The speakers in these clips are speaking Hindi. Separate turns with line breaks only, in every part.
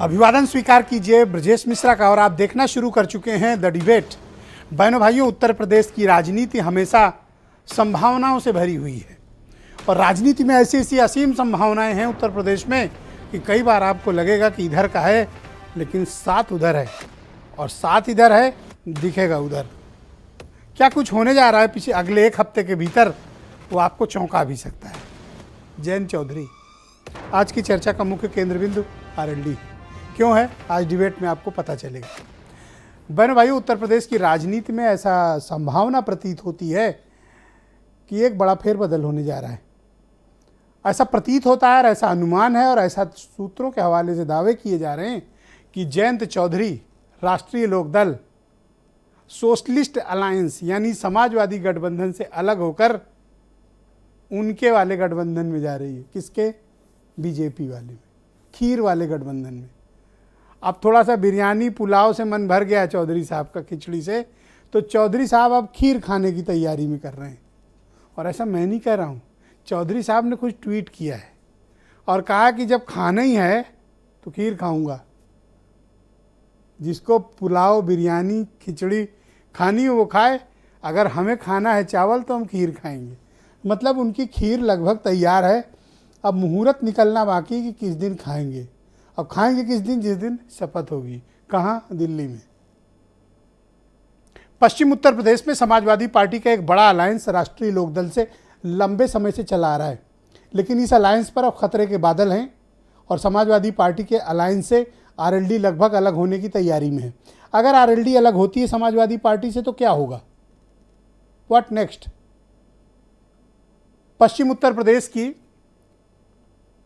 अभिवादन स्वीकार कीजिए ब्रजेश मिश्रा का। और आप देखना शुरू कर चुके हैं द डिबेट। बहनों भाइयों, उत्तर प्रदेश की राजनीति हमेशा संभावनाओं से भरी हुई है और राजनीति में ऐसी ऐसी असीम संभावनाएं हैं उत्तर प्रदेश में कि कई बार आपको लगेगा कि इधर का है लेकिन साथ उधर है और साथ इधर है दिखेगा उधर। क्या कुछ होने जा रहा है पीछे अगले एक हफ्ते के भीतर, वो आपको चौंका भी सकता है। जयंत चौधरी आज की चर्चा का मुख्य केंद्र बिंदु आरएलडी क्यों है, आज डिबेट में आपको पता चलेगा। बहनों भाइयों, उत्तर प्रदेश की राजनीति में ऐसा संभावना प्रतीत होती है कि एक बड़ा फेरबदल होने जा रहा है। ऐसा प्रतीत होता है और ऐसा अनुमान है और ऐसा सूत्रों के हवाले से दावे किए जा रहे हैं कि जयंत चौधरी राष्ट्रीय लोकदल सोशलिस्ट अलायंस यानी समाजवादी गठबंधन से अलग होकर उनके वाले गठबंधन में जा रही है। किसके? बीजेपी वाले में, खीर वाले गठबंधन में। अब थोड़ा सा बिरयानी पुलाव से मन भर गया चौधरी साहब का, खिचड़ी से, तो चौधरी साहब अब खीर खाने की तैयारी में कर रहे हैं। और ऐसा मैं नहीं कह रहा हूँ, चौधरी साहब ने कुछ ट्वीट किया है और कहा कि जब खाना ही है तो खीर खाऊंगा। जिसको पुलाव बिरयानी खिचड़ी खानी है वो खाए, अगर हमें खाना है चावल तो हम खीर खाएंगे। मतलब उनकी खीर लगभग तैयार है, अब मुहूर्त निकलना बाकी कि किस दिन खाएंगे। अब खाएंगे किस दिन? जिस दिन शपथ होगी। कहाँ? दिल्ली में। पश्चिम उत्तर प्रदेश में समाजवादी पार्टी का एक बड़ा अलायंस राष्ट्रीय लोकदल से लंबे समय से चला आ रहा है, लेकिन इस अलायंस पर अब खतरे के बादल हैं और समाजवादी पार्टी के अलायंस से आरएलडी लगभग अलग होने की तैयारी में है। अगर आरएलडी अलग होती है समाजवादी पार्टी से तो क्या होगा? What next? पश्चिम उत्तर प्रदेश की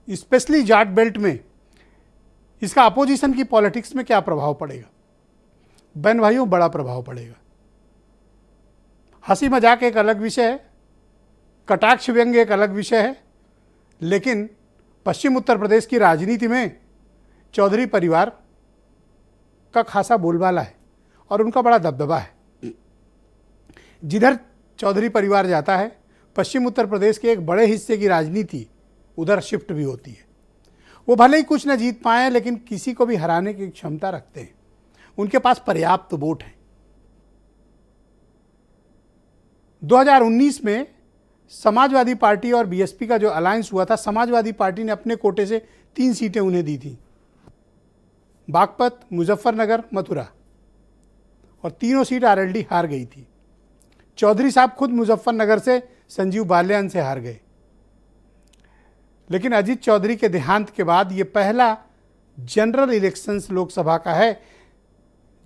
स्पेशली जाट बेल्ट में इसका अपोजिशन की पॉलिटिक्स में क्या प्रभाव पड़ेगा? बहन भाइयों, बड़ा प्रभाव पड़ेगा। हंसी मजाक एक अलग विषय है, कटाक्ष व्यंग एक अलग विषय है, लेकिन पश्चिम उत्तर प्रदेश की राजनीति में चौधरी परिवार का खासा बोलबाला है और उनका बड़ा दबदबा है। जिधर चौधरी परिवार जाता है, पश्चिम उत्तर प्रदेश के एक बड़े हिस्से की राजनीति उधर शिफ्ट भी होती है। वो भले ही कुछ न जीत पाए लेकिन किसी को भी हराने की क्षमता रखते हैं। उनके पास पर्याप्त वोट है। 2019 में समाजवादी पार्टी और बीएसपी का जो अलायंस हुआ था, समाजवादी पार्टी ने अपने कोटे से 3 सीटें उन्हें दी थी, बागपत, मुजफ्फरनगर, मथुरा, और तीनों सीट आरएलडी हार गई थी। चौधरी साहब खुद मुजफ्फरनगर से संजीव बालियान से हार गए। लेकिन अजीत चौधरी के देहांत के बाद ये पहला जनरल इलेक्शंस लोकसभा का है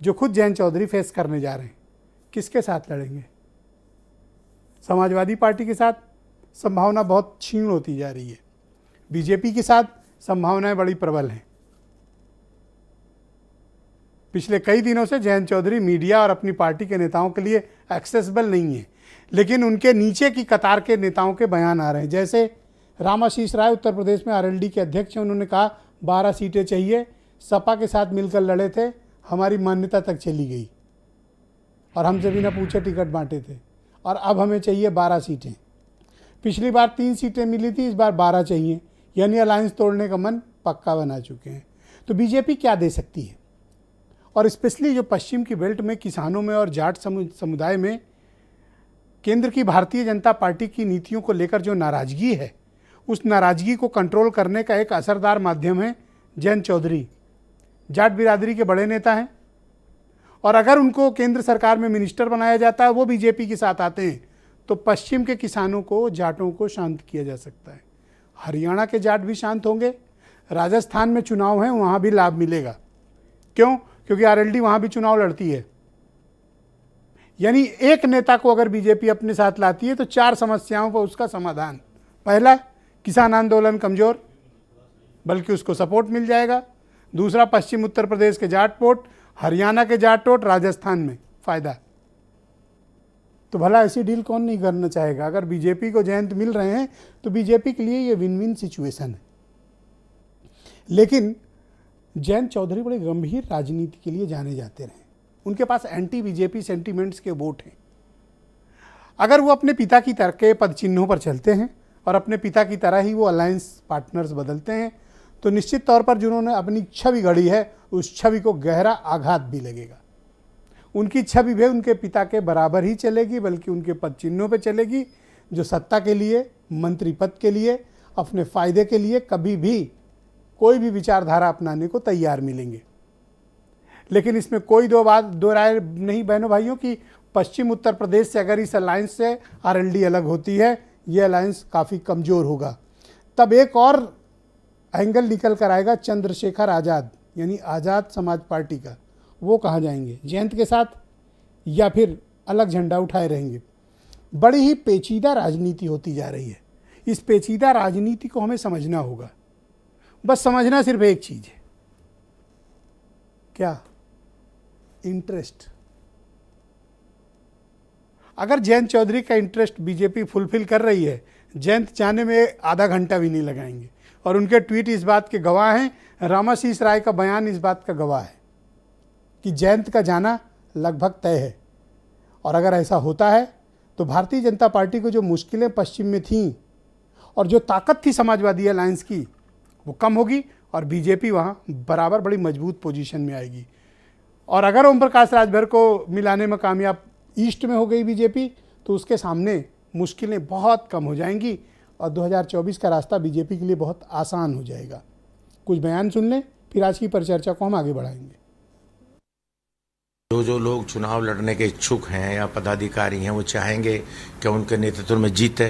जो खुद जयंत चौधरी फेस करने जा रहे हैं। किसके साथ लड़ेंगे? समाजवादी पार्टी के साथ संभावना बहुत क्षीण होती जा रही है। बीजेपी के साथ संभावनाएं बड़ी प्रबल हैं। पिछले कई दिनों से जयंत चौधरी मीडिया और अपनी पार्टी के नेताओं के लिए एक्सेसिबल नहीं है, लेकिन उनके नीचे की कतार के नेताओं के बयान आ रहे हैं। जैसे रामाशीष राय उत्तर प्रदेश में आरएलडी के अध्यक्ष हैं, उन्होंने कहा 12 सीटें चाहिए, सपा के साथ मिलकर लड़े थे, हमारी मान्यता तक चली गई और हमसे बिना पूछे टिकट बांटे थे और अब हमें चाहिए 12 सीटें। पिछली बार 3 सीटें मिली थी, इस बार 12 चाहिए, यानी अलायंस तोड़ने का मन पक्का बना चुके हैं। तो बीजेपी क्या दे सकती है? और स्पेशली जो पश्चिम की बेल्ट में किसानों में और जाट समुदाय में केंद्र की भारतीय जनता पार्टी की नीतियों को लेकर जो नाराजगी है, उस नाराजगी को कंट्रोल करने का एक असरदार माध्यम है जयंत चौधरी। जाट बिरादरी के बड़े नेता हैं और अगर उनको केंद्र सरकार में मिनिस्टर बनाया जाता है, वो बीजेपी के साथ आते हैं, तो पश्चिम के किसानों को, जाटों को शांत किया जा सकता है। हरियाणा के जाट भी शांत होंगे। राजस्थान में चुनाव है, वहाँ भी लाभ मिलेगा। क्यों? क्योंकि आरएलडी वहाँ भी चुनाव लड़ती है। यानी एक नेता को अगर बीजेपी अपने साथ लाती है तो 4 समस्याओं पर उसका समाधान। पहला, किसान आंदोलन कमजोर, बल्कि उसको सपोर्ट मिल जाएगा। दूसरा, पश्चिम उत्तर प्रदेश के जाट वोट, हरियाणा के जाट वोट, राजस्थान में फायदा। तो भला ऐसी डील कौन नहीं करना चाहेगा? अगर बीजेपी को जयंत मिल रहे हैं तो बीजेपी के लिए ये विन विन सिचुएशन है। लेकिन जयंत चौधरी बड़े गंभीर राजनीति के लिए जाने जाते रहे। उनके पास एंटी बीजेपी सेंटीमेंट्स के वोट हैं। अगर वो अपने पिता की तरह के पद चिन्हों पर चलते हैं और अपने पिता की तरह ही वो अलायंस पार्टनर्स बदलते हैं तो निश्चित तौर पर जिन्होंने अपनी छवि गढ़ी है उस छवि को गहरा आघात भी लगेगा। उनकी छवि भी उनके पिता के बराबर ही चलेगी, बल्कि उनके पद चिन्हों पर चलेगी, जो सत्ता के लिए, मंत्री पद के लिए, अपने फायदे के लिए कभी भी कोई भी विचारधारा अपनाने को तैयार मिलेंगे। लेकिन इसमें कोई दो राय नहीं बहनों भाइयों कि पश्चिम उत्तर प्रदेश से अगर इस अलायंस से आरएलडी अलग होती है, ये अलायंस काफ़ी कमज़ोर होगा। तब एक और एंगल निकल कर आएगा चंद्रशेखर आज़ाद यानी आज़ाद समाज पार्टी का। वो कहाँ जाएंगे, जयंत के साथ या फिर अलग झंडा उठाए रहेंगे? बड़ी ही पेचीदा राजनीति होती जा रही है। इस पेचीदा राजनीति को हमें समझना होगा। बस समझना सिर्फ एक चीज़ है, क्या? इंटरेस्ट। अगर जयंत चौधरी का इंटरेस्ट बीजेपी फुलफिल कर रही है, जयंत जाने में आधा घंटा भी नहीं लगाएंगे। और उनके ट्वीट इस बात के गवाह हैं, रामाशीष राय का बयान इस बात का गवाह है कि जयंत का जाना लगभग तय है। और अगर ऐसा होता है तो भारतीय जनता पार्टी को जो मुश्किलें पश्चिम में थीं और जो ताकत थी समाजवादी अलायंस की, वो कम होगी और बीजेपी वहाँ बराबर बड़ी मजबूत पोजीशन में आएगी। और अगर ओम प्रकाश राजभर को मिलाने में कामयाब ईस्ट में हो गई बीजेपी, तो उसके सामने मुश्किलें बहुत कम हो जाएंगी और 2024 का रास्ता बीजेपी के लिए बहुत आसान हो जाएगा। कुछ बयान सुन लें, फिर आज की परिचर्चा को हम आगे बढ़ाएंगे।
जो लोग चुनाव लड़ने के इच्छुक हैं या पदाधिकारी हैं, वो चाहेंगे कि उनके नेतृत्व में जीते,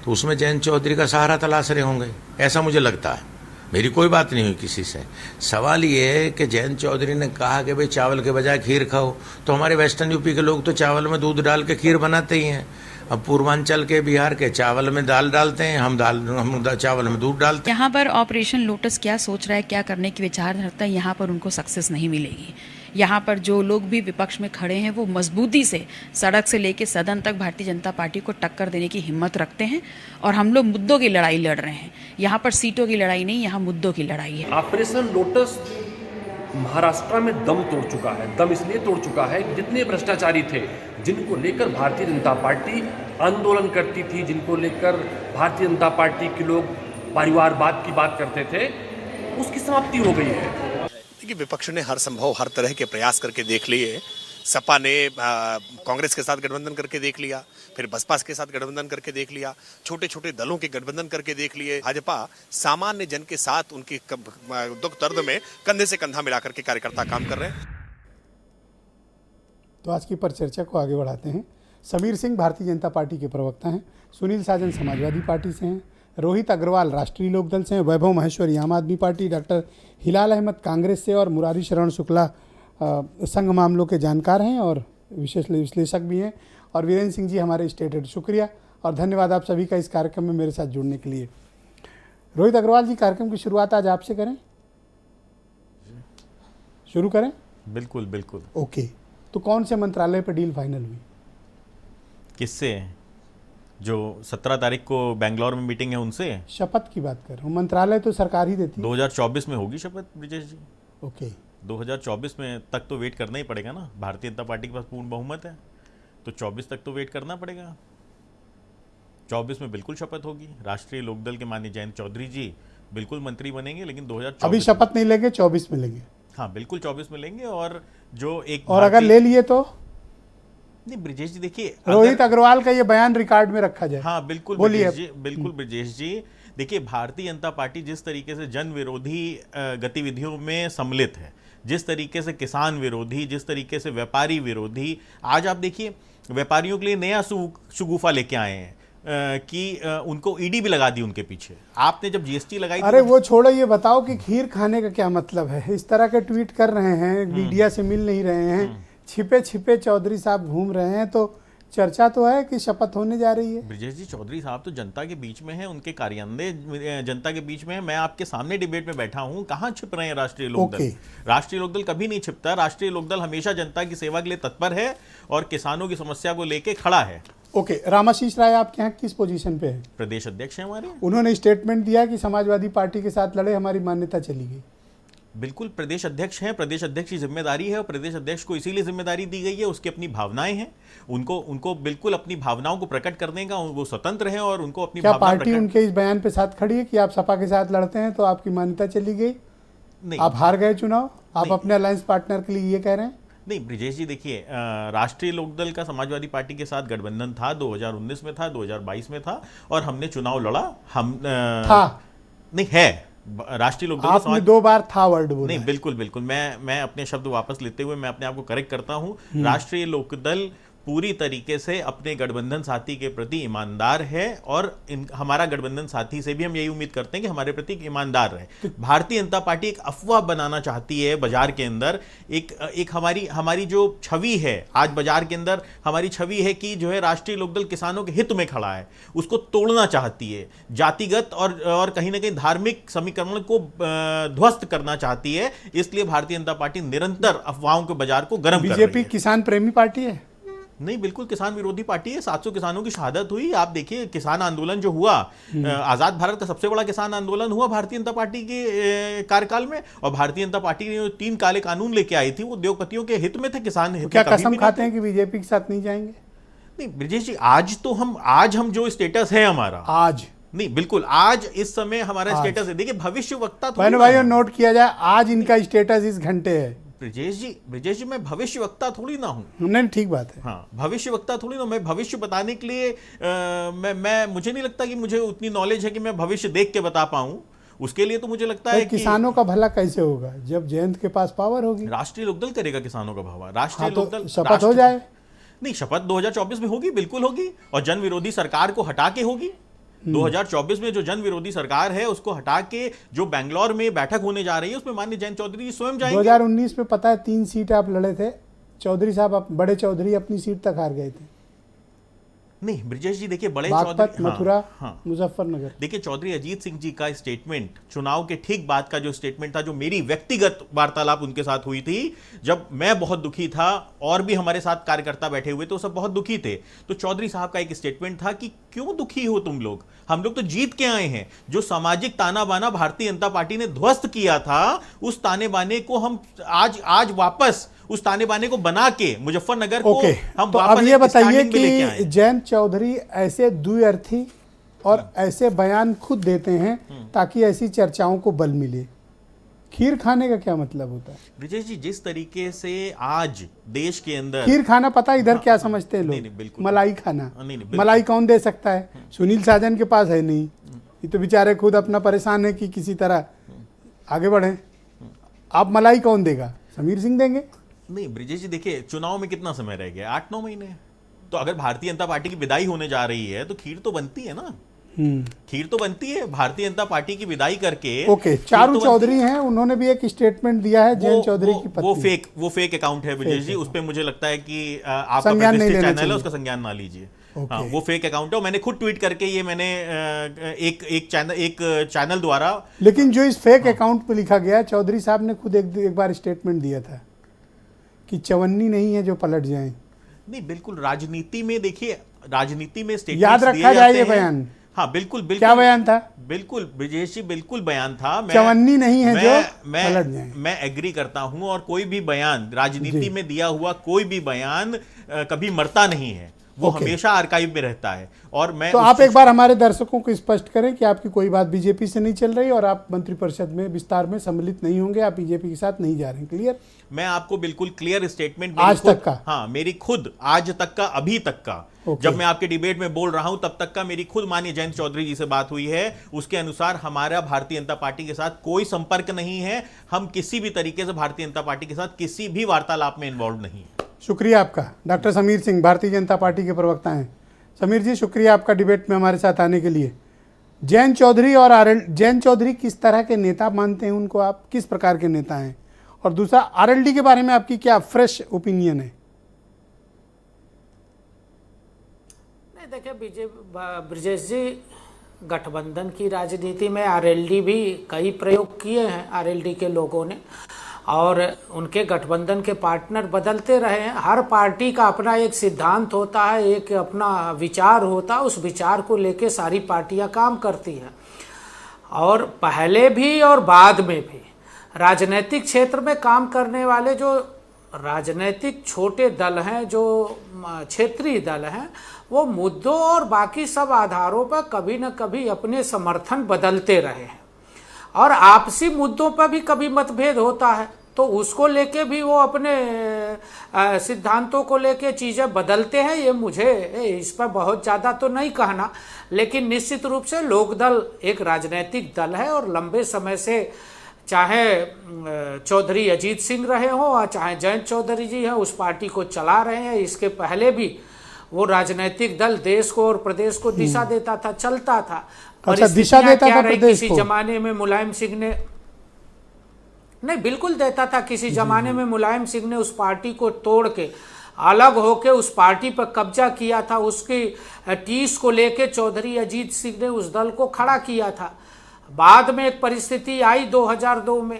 तो उसमें जयंत चौधरी का सहारा तलाश रहे होंगे, ऐसा मुझे लगता है। मेरी कोई बात नहीं हुई किसी से। सवाल ये है कि जयंत चौधरी ने कहा कि भाई चावल के बजाय खीर खाओ, तो हमारे वेस्टर्न यूपी के लोग तो चावल में दूध डाल के खीर बनाते ही हैं। अब पूर्वांचल के, बिहार के चावल में दाल डालते हैं, हम चावल में दूध डालते हैं।
यहाँ पर ऑपरेशन लोटस क्या सोच रहा है, क्या करने की विचार रखता है, यहाँ पर उनको सक्सेस नहीं मिलेगी। यहाँ पर जो लोग भी विपक्ष में खड़े हैं वो मजबूती से सड़क से लेकर सदन तक भारतीय जनता पार्टी को टक्कर देने की हिम्मत रखते हैं। और हम लोग मुद्दों की लड़ाई लड़ रहे हैं, यहाँ पर सीटों की लड़ाई नहीं, यहाँ मुद्दों की लड़ाई है।
ऑपरेशन लोटस महाराष्ट्र में दम तोड़ चुका है। दम इसलिए तोड़ चुका है कि जितने भ्रष्टाचारी थे, जिनको लेकर भारतीय जनता पार्टी आंदोलन करती थी, जिनको लेकर भारतीय जनता पार्टी के लोग परिवारवाद की बात करते थे, उसकी समाप्ति हो गई है।
कि विपक्ष ने हर संभव हर तरह के प्रयास करके देख लिए। सपा ने कांग्रेस के साथ गठबंधन करके देख लिया, फिर बसपा के साथ गठबंधन करके देख लिया, छोटे छोटे दलों के गठबंधन करके देख लिए। भाजपा सामान्य जन के साथ उनकी दुख दर्द में कंधे से कंधा मिलाकर के कार्यकर्ता काम कर रहे हैं।
तो आज की परिचर्चा को आगे बढ़ाते हैं। समीर सिंह भारतीय जनता पार्टी के प्रवक्ता हैं, सुनील साजन समाजवादी पार्टी से हैं, रोहित अग्रवाल राष्ट्रीय लोकदल से हैं, वैभव महेश्वरी आम आदमी पार्टी, डॉक्टर हिलाल अहमद कांग्रेस से और मुरारी शरण शुक्ला संघ मामलों के जानकार हैं और विशेष विश्लेषक भी हैं, और वीरेंद्र सिंह जी हमारे स्टेट हेड। शुक्रिया और धन्यवाद आप सभी का इस कार्यक्रम में मेरे साथ जुड़ने के लिए। रोहित अग्रवाल जी, कार्यक्रम की शुरुआत आज आपसे करें, शुरू करें?
बिल्कुल बिल्कुल।
ओके, तो कौन से मंत्रालय पर डील फाइनल हुई?
किससे? जो 17 तारीख को बेंगलोर में मीटिंग है उनसे?
शपथ की बात कर रहा हूँ, मंत्रालय तो सरकार ही देती है।
2024 में होगी शपथ ब्रिजेश जी।
ओके,
2024 में तक तो वेट करना ही पड़ेगा ना, भारतीय जनता पार्टी के पास पूर्ण बहुमत है, तो 24 तक तो वेट करना पड़ेगा। 24 में बिल्कुल शपथ होगी। राष्ट्रीय लोकदल के माननीय जयंत चौधरी जी बिल्कुल मंत्री बनेंगे, लेकिन 2024
अभी शपथ नहीं लेंगे, 24 में लेंगे।
हाँ बिल्कुल 24 में लेंगे। और जो एक
और अगर ले लिए तो
नहीं ब्रिजेश जी, देखिए
रोहित अग्रवाल का ये बयान रिकॉर्ड में रखा जाए।
हाँ बिल्कुल
बोलिए।
ब्रिजेश जी, बिल्कुल ब्रिजेश जी। देखिए, भारतीय जनता पार्टी जिस तरीके से जन विरोधी गतिविधियों में सम्मिलित है, जिस तरीके से किसान विरोधी, जिस तरीके से व्यापारी विरोधी, आज आप देखिए व्यापारियों के लिए नया शगुफा लेके आए हैं कि उनको ईडी भी लगा दी उनके पीछे। आपने जब जीएसटी लगाई,
अरे वो छोड़ो, ये बताओ कि खीर खाने का क्या मतलब है? इस तरह के ट्वीट कर रहे हैं, मीडिया से मिल नहीं रहे हैं, छिपे छिपे चौधरी साहब घूम रहे हैं, तो चर्चा तो है कि शपथ होने जा रही है।
ब्रिजेश जी, चौधरी साहब तो जनता के बीच में है, उनके कार्यान्वयन जनता के बीच में है। मैं आपके सामने डिबेट में बैठा हूं, कहां छिप रहे हैं राष्ट्रीय लोकदल? राष्ट्रीय लोकदल कभी नहीं छिपता। राष्ट्रीय लोकदल हमेशा जनता की सेवा के लिए तत्पर है और किसानों की समस्या को लेकर खड़ा है।
ओके, रामाशीष राय आपके यहाँ किस पोजीशन पे है?
प्रदेश अध्यक्ष है हमारे।
उन्होंने स्टेटमेंट दिया कि समाजवादी पार्टी के साथ लड़े, हमारी मान्यता चली गई।
बिल्कुल प्रदेश अध्यक्ष हैं, प्रदेश अध्यक्ष की जिम्मेदारी है और प्रदेश अध्यक्ष को इसीलिए जिम्मेदारी दी गई है, उसकी अपनी भावनाएं हैं, उनको बिल्कुल अपनी भावनाओं को प्रकट करने का वो स्वतंत्र हैं और उनको अपनी
क्या
भावना
पार्टी उनके इस बयान पे साथ खड़ी है कि आप सपा के साथ लड़ते हैं तो आपकी मान्यता चली गई,
नहीं,
आप हार गए चुनाव, आप
नहीं।
अपने अलायंस पार्टनर के लिए ये कह रहे हैं?
नहीं ब्रिजेश जी, देखिए राष्ट्रीय लोकदल का समाजवादी पार्टी के साथ गठबंधन था, 2019 में था, 2022 में था और हमने चुनाव लड़ा। हम
था
नहीं है राष्ट्रीय लोकदल का
आपने 2 बार था वर्ड बोला
नहीं,
है।
बिल्कुल बिल्कुल, मैं अपने शब्द वापस लेते हुए मैं अपने आप को करेक्ट करता हूं। राष्ट्रीय लोकदल पूरी तरीके से अपने गठबंधन साथी के प्रति ईमानदार है और हमारा गठबंधन साथी से भी हम यही उम्मीद करते हैं कि हमारे प्रति ईमानदार रहे। भारतीय जनता पार्टी एक अफवाह बनाना चाहती है बाजार के अंदर, एक हमारी जो छवि है आज बाजार के अंदर, हमारी छवि है कि जो है राष्ट्रीय लोकदल किसानों के हित में खड़ा है, उसको तोड़ना चाहती है, जातिगत और कहीं ना कहीं धार्मिक समीकरण को ध्वस्त करना चाहती है। इसलिए भारतीय जनता पार्टी निरंतर अफवाहों के बाजार को गर्म कर रही
बीजेपी
है।
किसान प्रेमी पार्टी है?
नहीं, बिल्कुल किसान विरोधी पार्टी है। 700 किसानों की शहादत हुई। आप देखिए किसान आंदोलन जो हुआ, आजाद भारत का सबसे बड़ा किसान आंदोलन हुआ भारतीय जनता पार्टी के कार्यकाल में, और भारतीय जनता पार्टी ने 3 काले कानून लेके आई थी, वो उद्योगपतियों के हित में थे, किसान हित में
क्या
कभी
कसम
भी
खाते
नहीं
हैं कि बीजेपी के साथ नहीं जाएंगे?
नहीं ब्रिजेश जी, आज हम जो स्टेटस है हमारा,
आज
नहीं बिल्कुल आज इस समय हमारा
आज।
स्टेटस है। देखिए भविष्य वक्ता
बहनों भाइयों नोट किया जाए, आज इनका स्टेटस इस घंटे है।
ब्रिजेश जी मैं भविष्य वक्ता थोड़ी ना हूं।
नहीं, ठीक बात है।
हाँ, भविष्य वक्ता थोड़ी ना, मैं भविष्य बताने के लिए मुझे नहीं लगता कि मुझे उतनी नॉलेज है कि मैं भविष्य देख के बता पाऊं। उसके लिए तो मुझे लगता है कि
किसानों का भला कैसे होगा जब जयंत के पास पावर होगी?
राष्ट्रीय लोकदल करेगा किसानों का भला। राष्ट्रीय
हाँ, तो
लोकदल
शपथ हो जाए।
नहीं, शपथ 2024 में होगी, बिल्कुल होगी, और जन विरोधी सरकार को हटा के होगी। 2024 में जो जन विरोधी सरकार है उसको हटा के जो बेंगलोर में बैठक होने जा रही है उसमें माननीय जयंत चौधरी जी स्वयं जाएंगे।
2019 में पता है 3 सीट आप लड़े थे, चौधरी साहब, बड़े चौधरी अपनी सीट तक हार गए थे।
नहीं ब्रिजेश जी, देखिए बड़े
बागपत,
चौधरी,
मथुरा,
हाँ,
मुजफ्फरनगर।
देखिए चौधरी अजीत सिंह जी का स्टेटमेंट, चुनाव के ठीक बाद का जो स्टेटमेंट था, जो मेरी व्यक्तिगत वार्तालाप उनके साथ हुई थी, जब मैं बहुत दुखी था और भी हमारे साथ कार्यकर्ता बैठे हुए थे, वो सब बहुत दुखी थे, तो चौधरी साहब का एक स्टेटमेंट था कि क्यों दुखी हो तुम लोग, हम लोग तो जीत के आए हैं। जो सामाजिक ताना बाना भारतीय जनता पार्टी ने ध्वस्त किया था, उस ताने बाने को हम आज वापस उस ताने बाने को बना के मुजफ्फरनगर को हम
तो
वापस
अब ये बताइए कि
आए।
जयंत चौधरी ऐसे द्व्यर्थी और ऐसे बयान खुद देते हैं ताकि ऐसी चर्चाओं को बल मिले। खीर खाने का क्या मतलब होता है?
विजय जी, जिस तरीके से आज देश के अंदर
खीर खाना पता है इधर क्या समझते हैं
नहीं,
लोग?
बिल्कुल।
मलाई खाना।
नहीं, बिल्कुल।
मलाई कौन दे सकता है? सुनील साजन के पास है नहीं, ये तो बेचारे खुद अपना परेशान है कि किसी तरह आगे बढ़े। आप मलाई कौन देगा? समीर सिंह देंगे?
नहीं ब्रिजेश जी, देखिए चुनाव में कितना समय रह गया, 8-9 महीने। तो अगर भारतीय जनता पार्टी की विदाई होने जा रही है तो खीर तो बनती है ना, खीर तो बनती है भारतीय जनता पार्टी की विदाई करके।
ओके, चारू चौधरी हैं, उन्होंने भी एक स्टेटमेंट दिया है जयंत चौधरी की पत्नी।
वो फेक अकाउंट है विजय जी, उस पे मुझे लगता है कि आपका
संज्ञान नहीं
प्रतिष्ठित
लेना
चैनल है,
चाहिए।
उसका संज्ञान ना लीजिए।
ओके।
हाँ, वो फेक अकाउंट है और मैंने खुद ट्वीट करके ये मैंने एक चैनल द्वारा।
लेकिन जो इस फेक अकाउंट पे लिखा गया, चौधरी साहब ने खुद एक बार स्टेटमेंट दिया था कि चवन्नी नहीं है जो पलट जाए।
नहीं, बिल्कुल राजनीति में देखिए, राजनीति में स्टेटमेंट
याद रखा जाए ये बयान।
हाँ बिल्कुल बिल्कुल।
क्या बयान था?
बिल्कुल ब्रिजेश जी, बिल्कुल बयान था।
चवन्नी नहीं है जो पलट जाए।
मैं एग्री करता हूं, और कोई भी बयान राजनीति में दिया हुआ कोई भी बयान कभी मरता नहीं है, वो हमेशा आर्काइव में रहता है। और मैं
तो आप एक बार हमारे दर्शकों को स्पष्ट करें कि आपकी कोई बात बीजेपी से नहीं चल रही और आप मंत्रिपरिषद में विस्तार में सम्मिलित नहीं होंगे, आप बीजेपी के साथ नहीं जा रहे हैं। क्लियर?
मैं आपको बिल्कुल क्लियर स्टेटमेंट
आज तक का,
हाँ मेरी खुद आज तक का, अभी तक का, जब मैं आपके डिबेट में बोल रहा हूं तब तक का मेरी खुद माननीय जयंत चौधरी जी से बात हुई है, उसके अनुसार हमारा भारतीय जनता पार्टी के साथ कोई संपर्क नहीं है। हम किसी भी तरीके से भारतीय जनता पार्टी के साथ किसी भी वार्तालाप में इन्वॉल्व नहीं है।
शुक्रिया आपका। डॉक्टर समीर सिंह भारतीय जनता पार्टी के प्रवक्ता हैं। समीर जी, शुक्रिया आपका डिबेट में हमारे साथ आने के लिए। जयंत चौधरी और जयंत चौधरी किस तरह के नेता मानते हैं उनको आप? किस प्रकार के नेता हैं? और दूसरा, आरएलडी के बारे में आपकी क्या फ्रेश ओपिनियन है?
नहीं, देखिए ब्रिजेश जी, गठबंधन की राजनीति में आरएलडी भी कई प्रयोग किए हैं आरएलडी के लोगों ने, और उनके गठबंधन के पार्टनर बदलते रहे हैं। हर पार्टी का अपना एक सिद्धांत होता है, एक अपना विचार होता है, उस विचार को लेके सारी पार्टियां काम करती हैं, और पहले भी और बाद में भी राजनीतिक क्षेत्र में काम करने वाले जो राजनीतिक छोटे दल हैं, जो क्षेत्रीय दल हैं, वो मुद्दों और बाकी सब आधारों पर कभी न कभी अपने समर्थन बदलते रहे हैं और आपसी मुद्दों पर भी कभी मतभेद होता है तो उसको लेके भी वो अपने सिद्धांतों को लेके चीज़ें बदलते हैं। ये मुझे इस पर बहुत ज़्यादा तो नहीं कहना, लेकिन निश्चित रूप से लोकदल एक राजनीतिक दल है और लंबे समय से चाहे चौधरी अजीत सिंह रहे हो और चाहे जयंत चौधरी जी हैं उस पार्टी को चला रहे हैं। इसके पहले भी वो राजनीतिक दल देश को और प्रदेश को दिशा देता था, चलता था।
अच्छा, दिशा देता था प्रदेश को।
किसी जमाने में मुलायम सिंह ने नहीं, बिल्कुल देता था। किसी जमाने में मुलायम सिंह ने उस पार्टी को तोड़ के अलग होके उस पार्टी पर कब्जा किया था। उसकी टीस को लेके चौधरी अजीत सिंह ने उस दल को खड़ा किया था। बाद में एक परिस्थिति आई 2002 में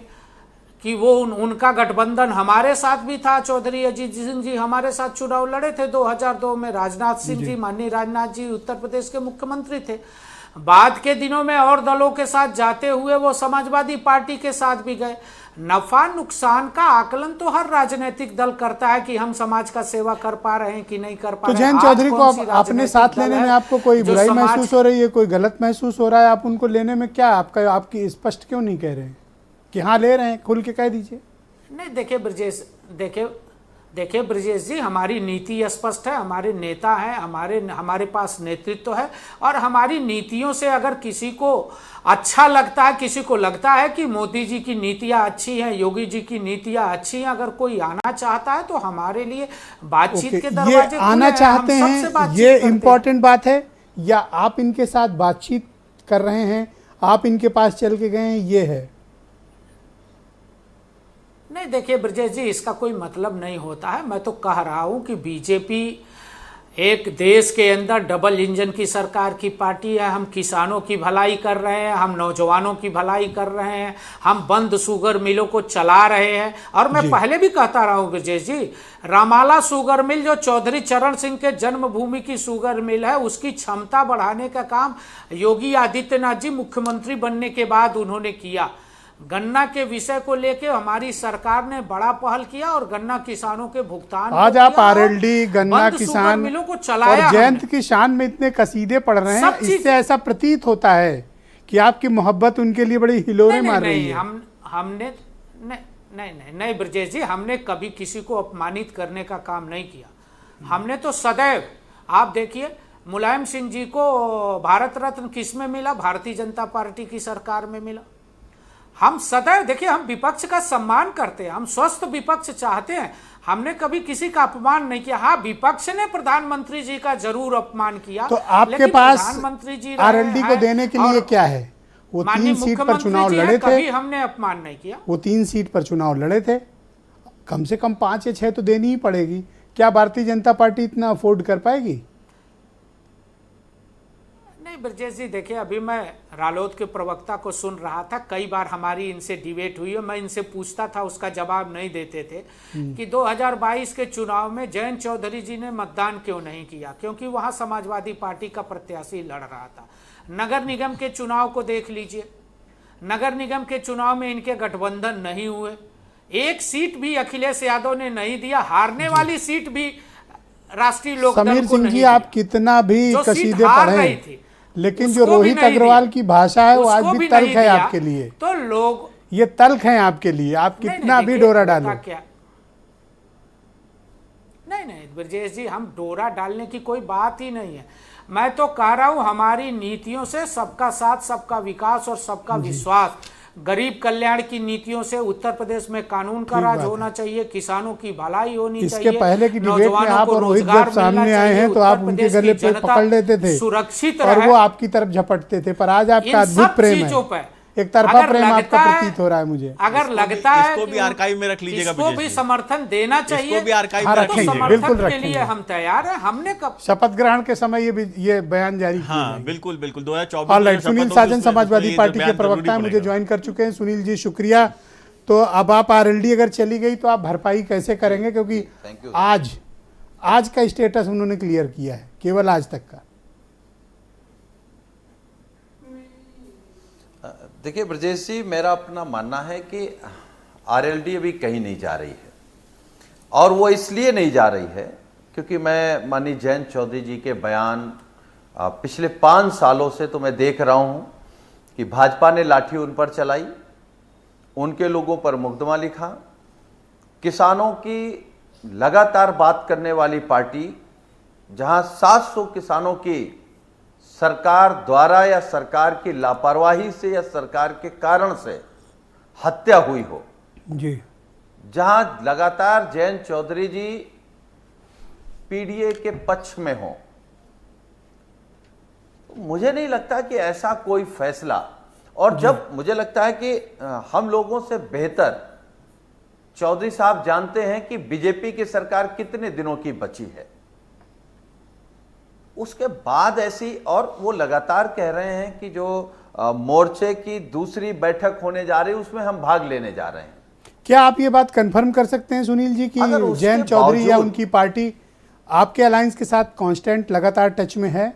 कि वो उनका गठबंधन हमारे साथ भी था। चौधरी अजीत सिंह जी हमारे साथ चुनाव लड़े थे 2002 में। राजनाथ सिंह जी, माननीय राजनाथ जी उत्तर प्रदेश के मुख्यमंत्री थे। बाद के दिनों में और दलों के साथ जाते हुए वो समाजवादी पार्टी के साथ भी गए। नफा नुकसान का आकलन तो हर राजनीतिक दल करता है कि हम समाज का सेवा कर पा रहे हैं कि नहीं कर पा रहे हैं।
तो जयंत चौधरी को अपने साथ लेने में आपको कोई बुराई महसूस हो रही है, कोई गलत महसूस हो रहा है? आप उनको लेने में क्या आपकी स्पष्ट क्यों नहीं कह रहे हैं कि हाँ ले रहे हैं? खुल के कह दीजिए।
नहीं, देखिए ब्रजेश जी, हमारी नीति स्पष्ट है, हमारे नेता हैं, हमारे पास नेतृत्व है और हमारी नीतियों से अगर किसी को अच्छा लगता है, किसी को लगता है कि मोदी जी की नीतियां अच्छी हैं, योगी जी की नीतियां अच्छी हैं, अगर कोई आना चाहता है तो हमारे लिए बातचीत के दरवाजे
आना चाहते हैं, ये इम्पोर्टेंट बात है, या आप इनके साथ बातचीत कर रहे हैं, आप इनके पास चल के गए हैं, ये है?
नहीं, देखिए ब्रजेश जी, इसका कोई मतलब नहीं होता है। मैं तो कह रहा हूं कि बीजेपी एक देश के अंदर डबल इंजन की सरकार की पार्टी है। हम किसानों की भलाई कर रहे हैं, हम नौजवानों की भलाई कर रहे हैं, हम बंद शुगर मिलों को चला रहे हैं। और मैं पहले भी कहता रहा हूं ब्रजेश जी, रामाला शुगर मिल जो चौधरी चरण सिंह के जन्मभूमि की शुगर मिल है, उसकी क्षमता बढ़ाने का काम योगी आदित्यनाथ जी मुख्यमंत्री बनने के बाद उन्होंने किया। गन्ना के विषय को लेके हमारी सरकार ने बड़ा पहल किया और गन्ना किसानों के भुगतान
आज आप आरएलडी, गन्ना किसान
मिलों को चलाया
और जयंत की शान में इतने कसीदे पढ़ रहे हैं, इससे ऐसा प्रतीत होता है कि आपकी मोहब्बत उनके लिए बड़ी हिलोरे मार रही है।
हमने नहीं ब्रजेश जी, हमने कभी किसी को अपमानित करने का काम नहीं किया। हमने तो सदैव, आप देखिए मुलायम सिंह जी को भारत रत्न किस में मिला? भारतीय जनता पार्टी की सरकार में मिला। हम सदैव, देखिए, हम विपक्ष का सम्मान करते हैं, हम स्वस्थ विपक्ष चाहते हैं। हमने कभी किसी का अपमान नहीं किया। हाँ, विपक्ष ने प्रधानमंत्री जी का जरूर अपमान किया।
तो आपके पास प्रधानमंत्री जी आरएलडी को देने के लिए क्या है? वो 3 सीट पर चुनाव लड़े थे,
कभी हमने अपमान नहीं किया।
वो 3 सीट पर चुनाव लड़े थे, कम से कम 5 या 6 तो देनी ही पड़ेगी। क्या भारतीय जनता पार्टी इतना अफोर्ड कर पाएगी?
नहीं ब्रजेश जी, देखिए, अभी मैं रालोद के प्रवक्ता को सुन रहा था, कई बार हमारी इनसे डिबेट हुई है, मैं इनसे पूछता था, उसका जवाब नहीं देते थे कि 2022 के चुनाव में जयंत चौधरी जी ने मतदान क्यों नहीं किया, क्योंकि वहां समाजवादी पार्टी का प्रत्याशी लड़ रहा था। नगर निगम के चुनाव को देख लीजिए, नगर निगम के चुनाव में इनके गठबंधन नहीं हुए, एक सीट भी अखिलेश यादव ने नहीं दिया, हारने वाली सीट भी राष्ट्रीय लोकदल को नहीं दी।
समीर सिंह जी, आप कितना भी कसीदे पढ़े, लेकिन जो रोहित अग्रवाल की भाषा है वो आज भी तल्ख है आपके लिए।
तो लोग
ये तल्ख हैं आपके लिए, आप कितना भी डोरा डालो।
नहीं ब्रजेश जी, हम डोरा डालने की कोई बात ही नहीं है। मैं तो कह रहा हूं, हमारी नीतियों से सबका साथ, सबका विकास और सबका विश्वास, गरीब कल्याण की नीतियों से उत्तर प्रदेश में कानून का राज होना चाहिए, किसानों की भलाई होनी चाहिए।
इसके पहले की डिबेट में आप और रोहित जब सामने आए हैं तो आप उनके गले पे पकड़ लेते थे,
सुरक्षित
और वो आपकी तरफ झपटते थे, पर आज आपका अद्भुत प्रेम है, एक तरफा प्रेम आपका प्रतीत हो रहा है मुझे।
अगर लगता है
इसको भी आर्काइव में रख लीजिएगा,
इसको भी समर्थन देना चाहिए,
इसको भी आर्काइव में
रखेंगे, बिल्कुल रखेंगे।
के लिए हम तैयार हैं। हमने कब
शपथ ग्रहण के समय ये बयान जारी किया।
हाँ, बिल्कुल 2024
में सुनील साजन समाजवादी पार्टी के प्रवक्ता मुझे ज्वाइन कर चुके हैं। सुनील जी, शुक्रिया। तो अब आप आरएलडी अगर चली गई तो आप भरपाई कैसे करेंगे, क्योंकि आज का स्टेटस उन्होंने क्लियर किया है, केवल आज तक का।
देखिए ब्रजेश जी, मेरा अपना मानना है कि आरएलडी अभी कहीं नहीं जा रही है, और वो इसलिए नहीं जा रही है क्योंकि मैं माननीय जयंत चौधरी जी के बयान पिछले 5 सालों से तो मैं देख रहा हूं कि भाजपा ने लाठी उन पर चलाई, उनके लोगों पर मुकदमा लिखा। किसानों की लगातार बात करने वाली पार्टी, जहां 700 किसानों की सरकार द्वारा या सरकार की लापरवाही से या सरकार के कारण से हत्या हुई हो,
जी,
जहां लगातार जयंत चौधरी जी पीडीए के पक्ष में हो, मुझे नहीं लगता कि ऐसा कोई फैसला, और जब मुझे लगता है कि हम लोगों से बेहतर चौधरी साहब जानते हैं कि बीजेपी की सरकार कितने दिनों की बची है, उसके बाद ऐसी, और वो लगातार कह रहे हैं कि जो मोर्चे की दूसरी बैठक होने जा रही है उसमें हम भाग लेने जा रहे हैं।
क्या आप ये बात कंफर्म कर सकते हैं सुनील जी कि जयंत चौधरी या उनकी पार्टी आपके अलायंस के साथ कांस्टेंट लगातार टच में है?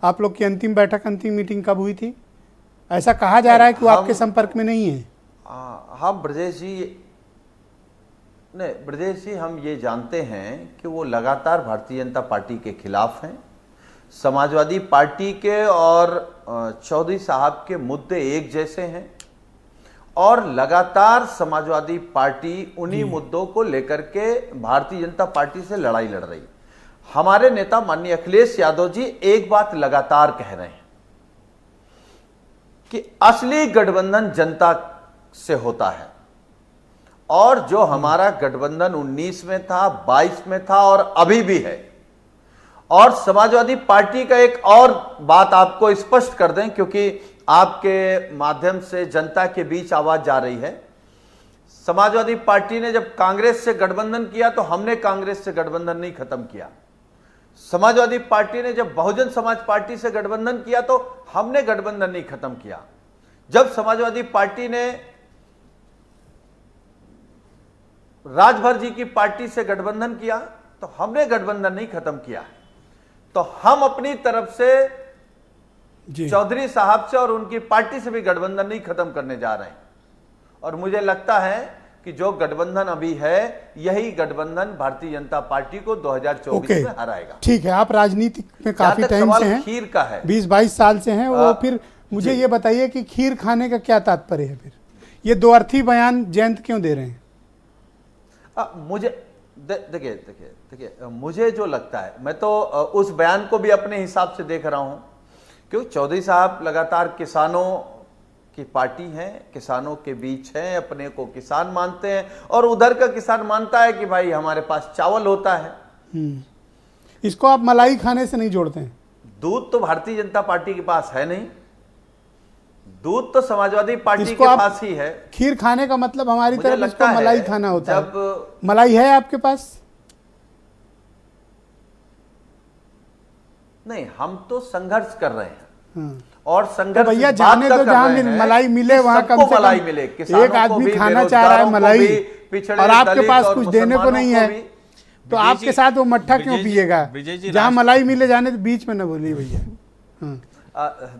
आप लोग की अंतिम बैठक, अंतिम मीटिंग कब हुई थी? ऐसा कहा जा रहा है कि वो आपके संपर्क में नहीं है।
हम ब्रजेश जी हम ये जानते हैं कि वो लगातार भारतीय जनता पार्टी के खिलाफ हैं। समाजवादी पार्टी के और चौधरी साहब के मुद्दे एक जैसे हैं, और लगातार समाजवादी पार्टी उन्हीं मुद्दों को लेकर के भारतीय जनता पार्टी से लड़ाई लड़ रही। हमारे नेता माननीय अखिलेश यादव जी एक बात लगातार कह रहे हैं कि असली गठबंधन जनता से होता है, और जो हमारा गठबंधन 19 में था, 22 में था और अभी भी है। और समाजवादी पार्टी का एक और बात आपको स्पष्ट कर दें, क्योंकि आपके माध्यम से जनता के बीच आवाज जा रही है। समाजवादी पार्टी ने जब कांग्रेस से गठबंधन किया तो हमने कांग्रेस से गठबंधन नहीं खत्म किया। समाजवादी पार्टी ने जब बहुजन समाज पार्टी से गठबंधन किया तो हमने गठबंधन नहीं खत्म किया। जब समाजवादी पार्टी ने राजभर जी की पार्टी से गठबंधन किया तो हमने गठबंधन नहीं खत्म किया। तो हम अपनी तरफ से चौधरी साहब से और उनकी पार्टी से भी गठबंधन नहीं खत्म करने जा रहे हैं, और मुझे लगता है कि जो गठबंधन अभी है यही गठबंधन भारतीय जनता पार्टी को 2024 में हराएगा।
ठीक है, आप राजनीति में काफी टाइम से हैं,
खीर का है,
20-22 साल से हैं। वो फिर मुझे ये बताइए कि खीर खाने का क्या तात्पर्य है? फिर ये दो अर्थी बयान जयंत क्यों दे रहे हैं?
मुझे देखिए मुझे जो लगता है, मैं तो उस बयान को भी अपने हिसाब से देख रहा हूं, क्योंकि चौधरी साहब लगातार किसानों की पार्टी है, किसानों के बीच है, अपने को किसान मानते हैं, और उधर का किसान मानता है कि भाई हमारे पास चावल होता है।
इसको आप मलाई खाने से नहीं जोड़ते हैं?
दूध तो भारतीय जनता पार्टी के पास है नहीं, दूध तो समाजवादी पार्टी के पास ही है।
खीर खाने का मतलब हमारी तरफ इसको मलाई खाना होता है।
जब
मलाई है आपके पास?
नहीं, हम तो संघर्ष कर रहे हैं, और संघर्ष
तो भैया जाने दो, जहां मलाई मिले वहां कम से
मलाई
कम
मिले।
एक आदमी खाना चाह रहा है मलाई, और आपके पास कुछ देने को नहीं है, तो आपके साथ वो मट्ठा क्यों पिएगा? जहां मलाई मिले जाने, तो बीच में न बोलिए भैया,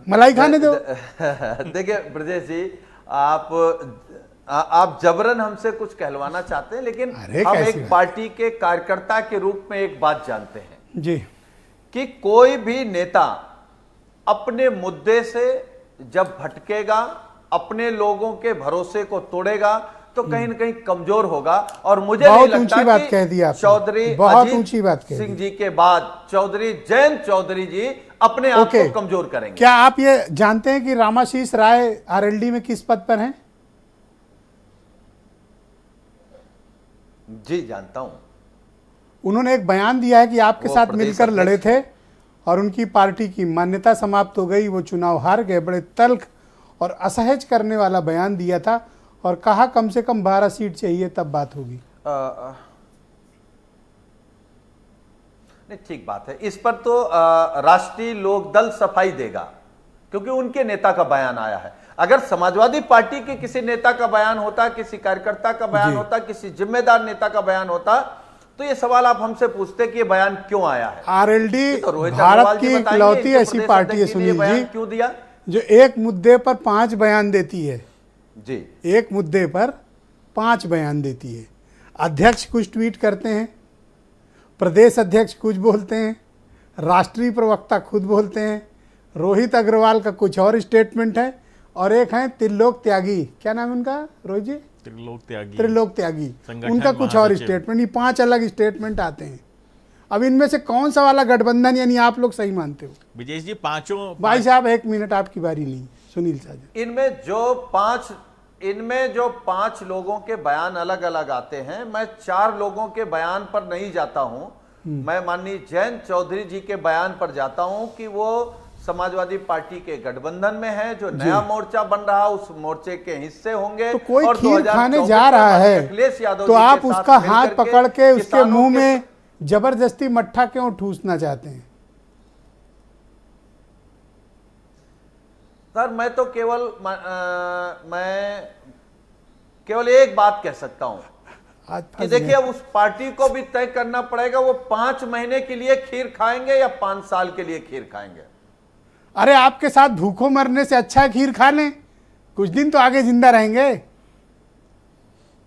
मलाई खाने दो।
देखिए ब्रजेश जी, आप जबरन हमसे कुछ कहलवाना चाहते हैं, लेकिन हम एक पार्टी के कार्यकर्ता के रूप में एक बात जानते हैं
जी,
कि कोई भी नेता अपने मुद्दे से जब भटकेगा, अपने लोगों के भरोसे को तोड़ेगा, तो कहीं न कहीं कमजोर होगा। और मुझे नहीं लगता कि चौधरी अजीत सिंह जी के बाद चौधरी जयंत चौधरी जी अपने आप को कमजोर करेंगे।
क्या आप ये जानते हैं कि रामाशीष राय आरएलडी में किस पद पर हैं?
जी जानता हूं।
उन्होंने एक बयान दिया है कि आपके साथ मिलकर लड़े थे और उनकी पार्टी की मान्यता समाप्त हो गई, वो चुनाव हार गए। बड़े तल्ख और असहज करने वाला बयान दिया था, और कहा कम से कम 12 सीट चाहिए तब बात होगी।
नहीं, ठीक बात है। इस पर तो राष्ट्रीय लोकदल सफाई देगा, क्योंकि उनके नेता का बयान आया है। अगर समाजवादी पार्टी के किसी नेता का बयान होता, किसी कार्यकर्ता का बयान होता, किसी जिम्मेदार नेता का बयान होता, तो ये सवाल आप हमसे पूछते कि ये बयान क्यों आया है।
आरएलडी भारत की इकलौती ऐसी पार्टी है सुनील जी,
क्यों दिया,
जो एक मुद्दे पर 5 बयान देती है,
जी,
एक मुद्दे पर 5 बयान देती है। अध्यक्ष कुछ ट्वीट करते हैं, प्रदेश अध्यक्ष कुछ बोलते हैं, राष्ट्रीय प्रवक्ता खुद बोलते हैं, रोहित अग्रवाल का कुछ और स्टेटमेंट है, और एक है त्रिलोक त्यागी, क्या नाम है उनका रोहित जी? त्रिलोक त्यागी, उनका कुछ और स्टेटमेंट। ये 5 अलग स्टेटमेंट आते हैं। अब इनमें से कौन सा वाला गठबंधन यानी आप लोग सही मानते हो?
विजेश जी, पांचों
भाई साहब 1 मिनट, आपकी बारी नहीं, सुनील साहब।
इनमें जो 5 लोगों के बयान अलग अलग आते हैं, मैं 4 लोगों के बयान पर नहीं जाता हूं। मैं माननीय जयंत चौधरी जी के बयान पर जाता हूं कि वो समाजवादी पार्टी के गठबंधन में है, जो नया मोर्चा बन रहा उस मोर्चे के हिस्से होंगे।
तो कोई
और
खीर खाने जा रहा है तो आप उसका हाथ पकड़ के उसके मुंह में जबरदस्ती मट्ठा क्यों ठूसना चाहते हैं?
सर, मैं तो केवल एक बात कह सकता हूं कि देखिए, उस पार्टी को भी तय करना पड़ेगा वो 5 महीने के लिए खीर खाएंगे या 5 साल के लिए खीर खाएंगे।
अरे आपके साथ भूखों मरने से अच्छा है खीर खा लें, कुछ दिन तो आगे जिंदा रहेंगे।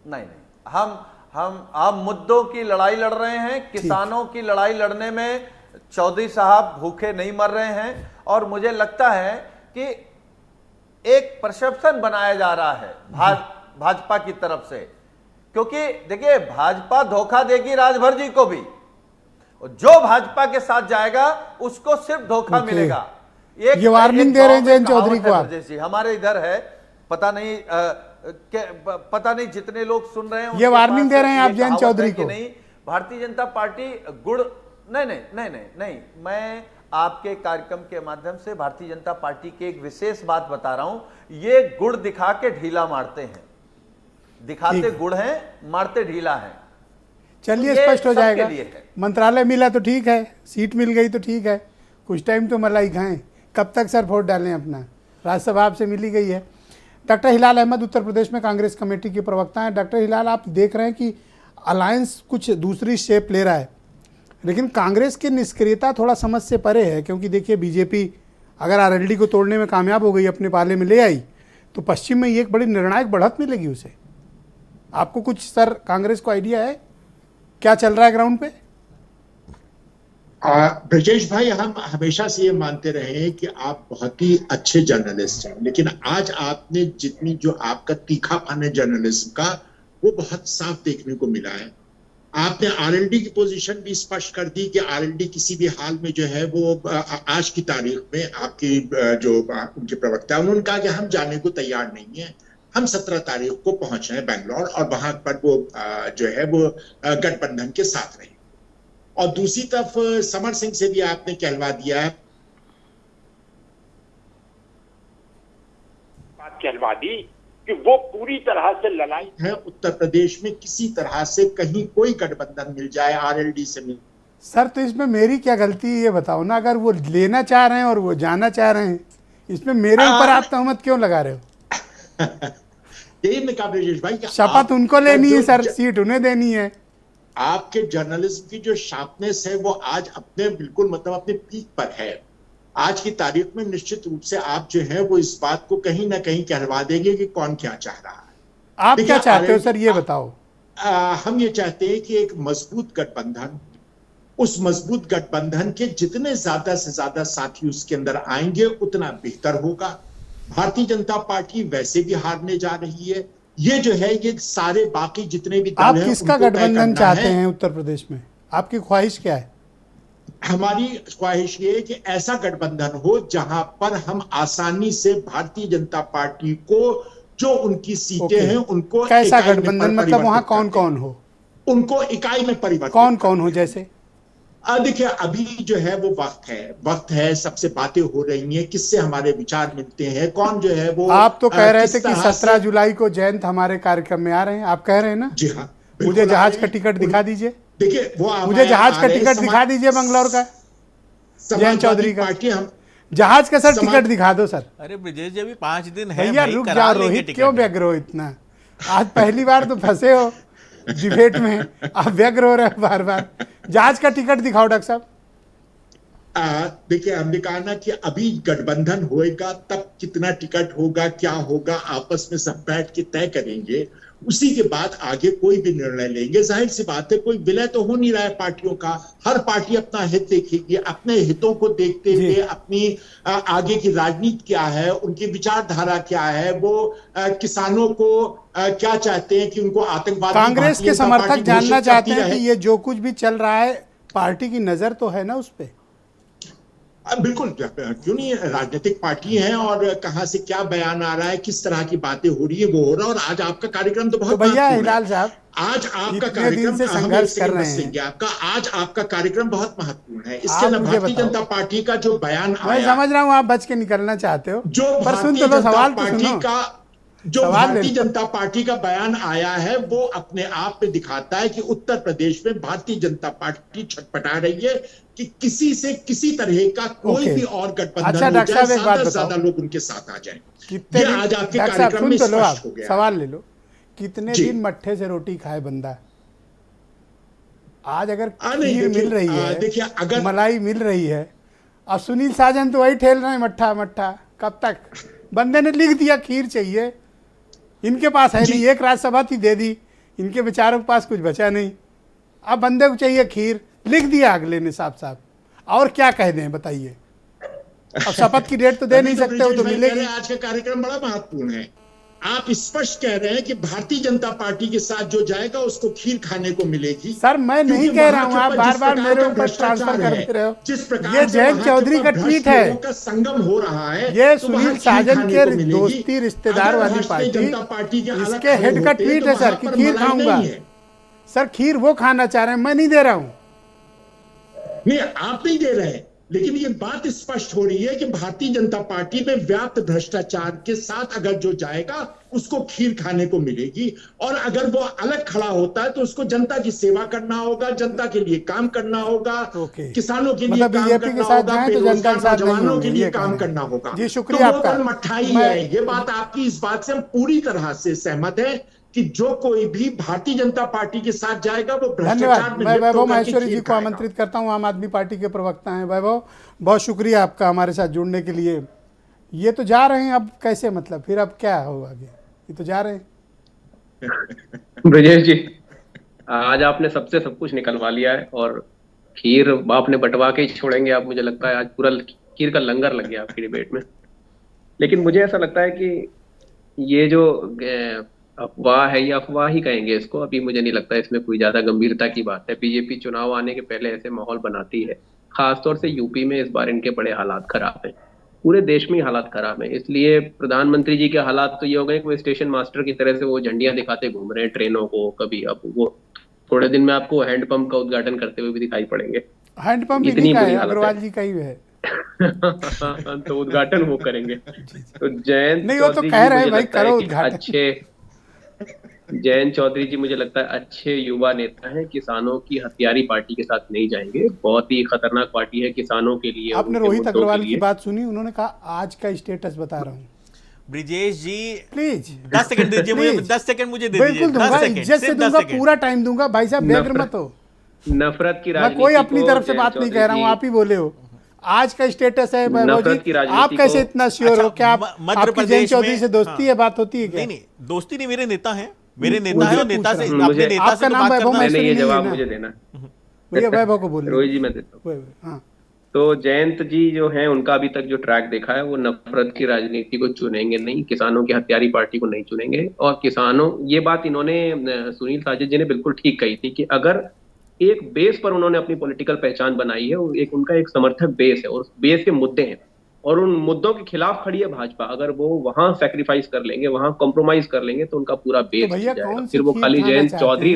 नहीं, हम आप मुद्दों की लड़ाई लड़ रहे हैं, किसानों की लड़ाई लड़ने में चौधरी साहब भूखे नहीं मर रहे हैं। और मुझे लगता है कि एक परसेप्शन बनाया जा रहा है भाजपा की तरफ से, क्योंकि देखिए, भाजपा धोखा देगी राजभर जी को भी, जो भाजपा के साथ जाएगा उसको सिर्फ धोखा मिलेगा।
ये वार्निंग दे रहे हैं जयंत चौधरी को आप?
जी, हमारे इधर है, पता नहीं जितने लोग सुन रहे हैं
ये वार्निंग दे रहे हैं आप जयंत चौधरी को?
नहीं, भारतीय जनता पार्टी गुड़ नहीं, मैं आपके कार्यक्रम के माध्यम से भारतीय जनता पार्टी की एक विशेष बात बता रहा हूं। ये गुड़ दिखा के ढीला मारते हैं, दिखाते गुड़ हैं, मारते ढीला है।
चलिए, स्पष्ट हो जाएगा। मंत्रालय मिला तो ठीक है, सीट मिल गई तो ठीक है, कुछ टाइम तो मलाई खाएं। कब तक सर वोट डालें अपना? राज्यसभा आपसे मिली गई है। डॉक्टर हिलाल अहमद उत्तर प्रदेश में कांग्रेस कमेटी के प्रवक्ता हैं। डॉक्टर हिलाल, आप देख रहे हैं कि अलायंस कुछ दूसरी शेप ले रहा है, लेकिन कांग्रेस की निष्क्रियता थोड़ा समझ से परे है, क्योंकि देखिए, बीजेपी अगर आरएलडी को तोड़ने में कामयाब हो गई, अपने पाले में ले आई, तो पश्चिम में ये एक बड़ी निर्णायक बढ़त मिलेगी उसे। आपको कुछ सर कांग्रेस को आइडिया है क्या चल रहा है ग्राउंड पे?
ब्रजेश भाई, हम हमेशा से ये मानते रहे हैं कि आप बहुत ही अच्छे जर्नलिस्ट हैं, लेकिन आज आपने जो आपका तीखापन है जर्नलिज्म का, वो बहुत साफ देखने को मिला है। आपने आरएलडी की पोजीशन भी स्पष्ट कर दी कि आरएलडी किसी भी हाल में जो है वो आज की तारीख में आपकी जो उनके प्रवक्ता उन्होंने कहा कि हम जाने को तैयार नहीं है, हम 17 तारीख को पहुंच रहे हैं बेंगलोर, और वहां पर वो जो है वो गठबंधन के साथ रहे। और दूसरी तरफ समर सिंह से भी आपने कहलवा दिया है,
बात कहलवा दी कि वो पूरी तरह से लड़ाई
है उत्तर प्रदेश में किसी तरह से कहीं कोई गठबंधन मिल जाए आरएलडी से मिल।
सर, तो इसमें मेरी क्या गलती है ये बताओ ना? अगर वो लेना चाह रहे हैं और वो जाना चाह रहे हैं, इसमें मेरे ऊपर आप तहमत क्यों लगा रहे हो?
यही मैं कहा ब्रजेश भाई,
शपथ उनको लेनी है सर, सीट उन्हें देनी है।
आपके जर्नलिज्म की जो शार्पनेस है वो आज अपने बिल्कुल मतलब अपने पीक पर है। आज की तारीख में निश्चित रूप से आप जो है वो इस बात को कहीं ना कहीं कहलवा देंगे कि कौन क्या चाह रहा है।
आप क्या चाहते हो सर, ये बताओ?
हम ये चाहते हैं कि एक मजबूत गठबंधन, उस मजबूत गठबंधन के जितने ज्यादा से ज्यादा साथी उसके अंदर आएंगे उतना बेहतर होगा। भारतीय जनता पार्टी वैसे भी हारने जा रही है, ये जो है ये सारे बाकी जितने भी दल
आप
हैं,
किसका गठबंधन चाहते हैं उत्तर प्रदेश में? आपकी ख्वाहिश क्या है?
हमारी ख्वाहिश ये है कि ऐसा गठबंधन हो जहां पर हम आसानी से भारतीय जनता पार्टी को जो उनकी सीटें हैं उनको,
कैसा गठबंधन मतलब वहां कौन कौन हो?
उनको इकाई में परिवर्तित
कौन कौन हो? जैसे
देखिए, अभी जो है वो वक्त है, सबसे बातें हो रही हैं, किससे हमारे विचार मिलते हैं, कौन जो है वो।
आप तो कह रहे थे कि 17 जुलाई को जयंत हमारे कार्यक्रम में आ रहे हैं, आप कह रहे हैं ना?
जी हाँ,
मुझे जहाज का टिकट दिखा दीजिए।
देखिए, वो
मुझे जहाज का टिकट दिखा दीजिए बंगलौर का, जयंत चौधरी का जहाज का सर टिकट दिखा दो सर।
अरे ब्रजेश जी, अभी 5 दिन है
भैया, रुक जाओ रोहित, क्यों व्यग्र हो इतना? आज पहली बार तो फंसे हो डिबेट में, आप व्यग्र हो रहे हो बार बार। जहाज का टिकट दिखाओ डॉक्टर साहब।
देखिए, हमने कहा ना कि अभी गठबंधन होएगा, तब कितना टिकट होगा, क्या होगा, आपस में सब बैठ के तय करेंगे। उसी के बाद आगे कोई भी निर्णय लेंगे। जाहिर सी बात है, कोई विलय तो हो नहीं रहा है पार्टियों का। हर पार्टी अपना हित देखेगी, अपने हितों को देखते हुए अपनी आगे की राजनीति क्या है, उनकी विचारधारा क्या है, वो किसानों को क्या चाहते हैं कि उनको आतंकवादी।
कांग्रेस के समर्थक जानना चाहते हैं कि ये जो कुछ भी चल रहा है, पार्टी की नजर तो है ना उस पर?
बिल्कुल, क्यों नहीं, राजनीतिक पार्टी है और कहां से क्या बयान आ रहा है, किस तरह की बातें हो रही है, वो हो रहा है। और आज आपका कार्यक्रम तो बहुत
भैया हिलाल साहब,
आज आपका
इतने
कार्यक्रम
दिन से संघर्ष कर रहे हैं,
आपका आज आपका कार्यक्रम बहुत महत्वपूर्ण है। इसके अंदर भारतीय जनता पार्टी का जो बयान
मैं समझ रहा हूँ आप बच के निकलना चाहते हो,
जो
पर सुन तो लो, सवाल तो सुनो।
जो भारतीय जनता पार्टी का बयान आया है, वो अपने आप में दिखाता है कि उत्तर प्रदेश में भारतीय जनता पार्टी छटपटा रही है कि किसी से किसी तरह का कोई भी और गठबंधन
अच्छा,
हो
डॉक्टर
जाए,
साहब एक बात
ज्यादा से
बताओ,
ज्यादा लोग उनके साथ आ जाएं।
कितने
ये आज आपके
डॉक्टर साहब
कार्यक्रम में
सुन तो लो,
स्पष्ट
आप
हो गया।
सवाल ले लो, कितने
जी।
दिन मट्ठे से रोटी खाए बंदा? आज अगर
नहीं,
खीर
देखिए,
मिल रही है,
देखिए, अगर
मलाई मिल रही है, अब सुनील साजन तो वही ठेल रहे हैं मट्ठा मट्ठा, कब तक? बंदे ने लिख दिया खीर चाहिए, इनके पास है नहीं, एक राज्यसभा थी दे दी, इनके बेचारों के पास कुछ बचा नहीं, अब बंदे को चाहिए खीर, लिख दिया अगले ने साफ साफ। और क्या कह दें बताइए? अब शपथ की डेट तो दे नहीं सकते, वो तो मिलेगी।
आज का कार्यक्रम बड़ा महत्वपूर्ण है। आप स्पष्ट कह रहे हैं कि भारतीय जनता पार्टी के साथ जो जाएगा उसको खीर खाने को मिलेगी।
सर मैं नहीं कह रहा हूं, आप बार बार मेरे ऊपर ट्रांसफर कर दे रहे हो।
जिस प्रकार
ये जयंत चौधरी का ट्वीट है,
का संगम हो रहा है,
ये सुनील साजन के दोस्ती रिश्तेदार वाली पार्टी, इसके हेड का ट्वीट है सर कि खीर खाऊंगा। सर खीर वो खाना चाह रहे हैं, मैं नहीं दे रहा हूं।
नहीं, आप नहीं दे रहे हैं, लेकिन ये बात स्पष्ट हो रही है कि भारतीय जनता पार्टी में व्याप्त भ्रष्टाचार के साथ अगर जो जाएगा उसको खीर खाने को मिलेगी। और अगर वो अलग खड़ा होता है तो उसको जनता की सेवा करना होगा, जनता के लिए काम करना होगा, किसानों के लिए काम करना होगा, बेरोजगार जवानों के लिए काम करना होगा।
जी शुक्रिया आपका।
मठाई है ये बात आपकी, इस बात से हम पूरी तरह से सहमत हैं कि जो कोई भी भारतीय जनता पार्टी के साथ जाएगा वो
धन्यवाद। मैं वैभव माहेश्वरी जी को आमंत्रित करता हूं, आम आदमी पार्टी के प्रवक्ता हैं। वैभव, बहुत शुक्रिया आपका हमारे साथ जुड़ने के लिए। ये तो जा रहे हैं, अब कैसे, मतलब फिर अब क्या होगा आगे? ये तो जा रहे हैं।
ब्रजेश जी, आज आपने सबसे सब कुछ निकलवा लिया है और खीर आपने बंटवा के ही छोड़ेंगे आप, मुझे लगता है। आज पूरा खीर का लंगर लग गया आपकी डिबेट में। लेकिन मुझे ऐसा लगता है कि ये जो अफवाह है, ये अफवाह ही कहेंगे इसको, अभी मुझे नहीं लगता इसमें कोई ज्यादा गंभीरता की बात है। बीजेपी चुनाव आने के पहले ऐसे माहौल बनाती है, खासतौर से यूपी में इस बार इनके बड़े हालात खराब हैं, पूरे देश में ही हालात खराब हैं। इसलिए प्रधानमंत्री जी के हालात तो ये हो गए कि वो स्टेशन मास्टर की तरह से वो झंडियां दिखाते घूम रहे हैं ट्रेनों को। कभी अब वो थोड़े दिन में आपको हैंडपंप का उद्घाटन करते हुए भी दिखाई पड़ेंगे।
हैंडपंप इतनी बुरी हालत अग्रवाल जी का ही है।
तो उद्घाटन वो करेंगे। तो जयंत
नहीं, वो तो कह रहे हैं भाई करो उद्घाटन।
अच्छे जयंत चौधरी जी मुझे लगता है अच्छे युवा नेता हैं, किसानों की हथियारी पार्टी के साथ नहीं जाएंगे। बहुत ही खतरनाक पार्टी है किसानों के लिए।
आपने रोहित अग्रवाल की बात सुनी? उन्होंने कहा आज का स्टेटस बता रहा हूँ।
ब्रिजेश जी
प्लीज
10 सेकंड दीजिए मुझे, 10 सेकंड मुझे दे दीजिए।
बिल्कुल दूंगा, इज्जत से दूंगा, पूरा टाइम दूंगा भाई साहब, बेफिक्र मत हो।
नफरत की राजनीति,
मैं कोई अपनी तरफ से बात नहीं कह रहा हूँ, आप ही बोले हो। आज का स्टेटस है वैभव जी, आप कैसे इतना श्योर हो? क्या आपकी जयंत चौधरी से दोस्ती है, बात होती है क्या?
नहीं, दोस्ती नहीं, मेरे नेता है, मेरे नेता है, और नेता से अपने नेता
आपका नाम वैभव माहेश्वरी नहीं है
जवाब मुझे देना
भैया, वैभव को बोलिए।
रोहित जी मैं देता हूँ। तो जयंत जी जो हैं, उनका अभी तक जो ट्रैक देखा है, वो नफरत की राजनीति को चुनेंगे नहीं, किसानों की हथियारी पार्टी को नहीं चुनेंगे। और किसानों, ये बात इन्होंने सुनील साजिद जी ने बिल्कुल ठीक कही थी कि अगर एक बेस पर उन्होंने अपनी पॉलिटिकल पहचान बनाई है, एक उनका एक समर्थक बेस है और उस बेस के मुद्दे हैं और उन मुद्दों के खिलाफ खड़ी है भाजपा, अगर वो वहां सैक्रिफाइस कर लेंगे, वहां कॉम्प्रोमाइज कर लेंगे तो उनका पूरा बेस
तो
जाएगा। फिर वो खाली जयंत चौधरी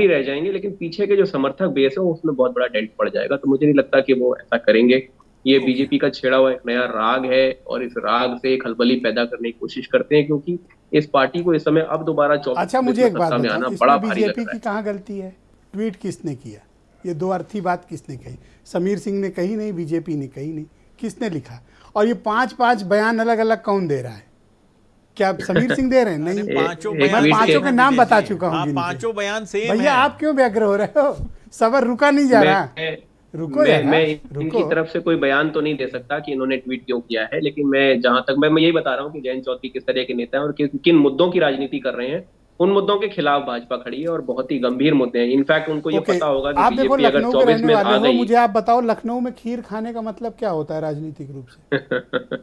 रह जाएंगे, लेकिन पीछे के जो समर्थक बेस है उसमें बहुत बड़ा डेंट पड़ जाएगा। तो मुझे नहीं लगता कि वो ऐसा करेंगे। ये बीजेपी का छेड़ा हुआ एक नया राग है और इस राग से एक हलबली पैदा करने की कोशिश करते हैं, क्योंकि इस पार्टी को इस समय अब दोबारा 24
अच्छा मुझे एक बात
में आना बड़ा भारी लग रहा है।
बीजेपी की कहाँ गलती है? ट्वीट किसने किया? ये दो अर्थी बात किसने कही? समीर सिंह ने कही नहीं, बीजेपी ने कही नहीं, किसने लिखा? और ये 5-5 बयान अलग अलग कौन दे रहा है? क्या समीर सिंह दे रहे हैं? नहीं, मैं पांचों के नाम बता चुका हूँ।
पांचों बयान से
भैया आप क्यों व्यग्र हो रहे हो? सबर रुका नहीं जा रहा, रुको
मैं
यार,
इनकी
रुको।
तरफ से कोई बयान तो नहीं दे सकता कि इन्होंने ट्वीट क्यों किया है, लेकिन मैं जहां तक मैं यही बता रहा हूँ कि जयंत चौधरी किस तरह के नेता हैं और किन मुद्दों की राजनीति कर रहे हैं। उन मुद्दों के खिलाफ भाजपा खड़ी है और बहुत ही गंभीर मुद्दे हैं। इनफैक्ट उनको ये
ओके,
पता होगा कि
आप देखो
बीजेपी अगर
लखनऊ के
24
रहने
में
वाले
आ
हो,
गई।
मुझे आप बताओ लखनऊ में खीर खाने का मतलब क्या होता है राजनीतिक रूप से?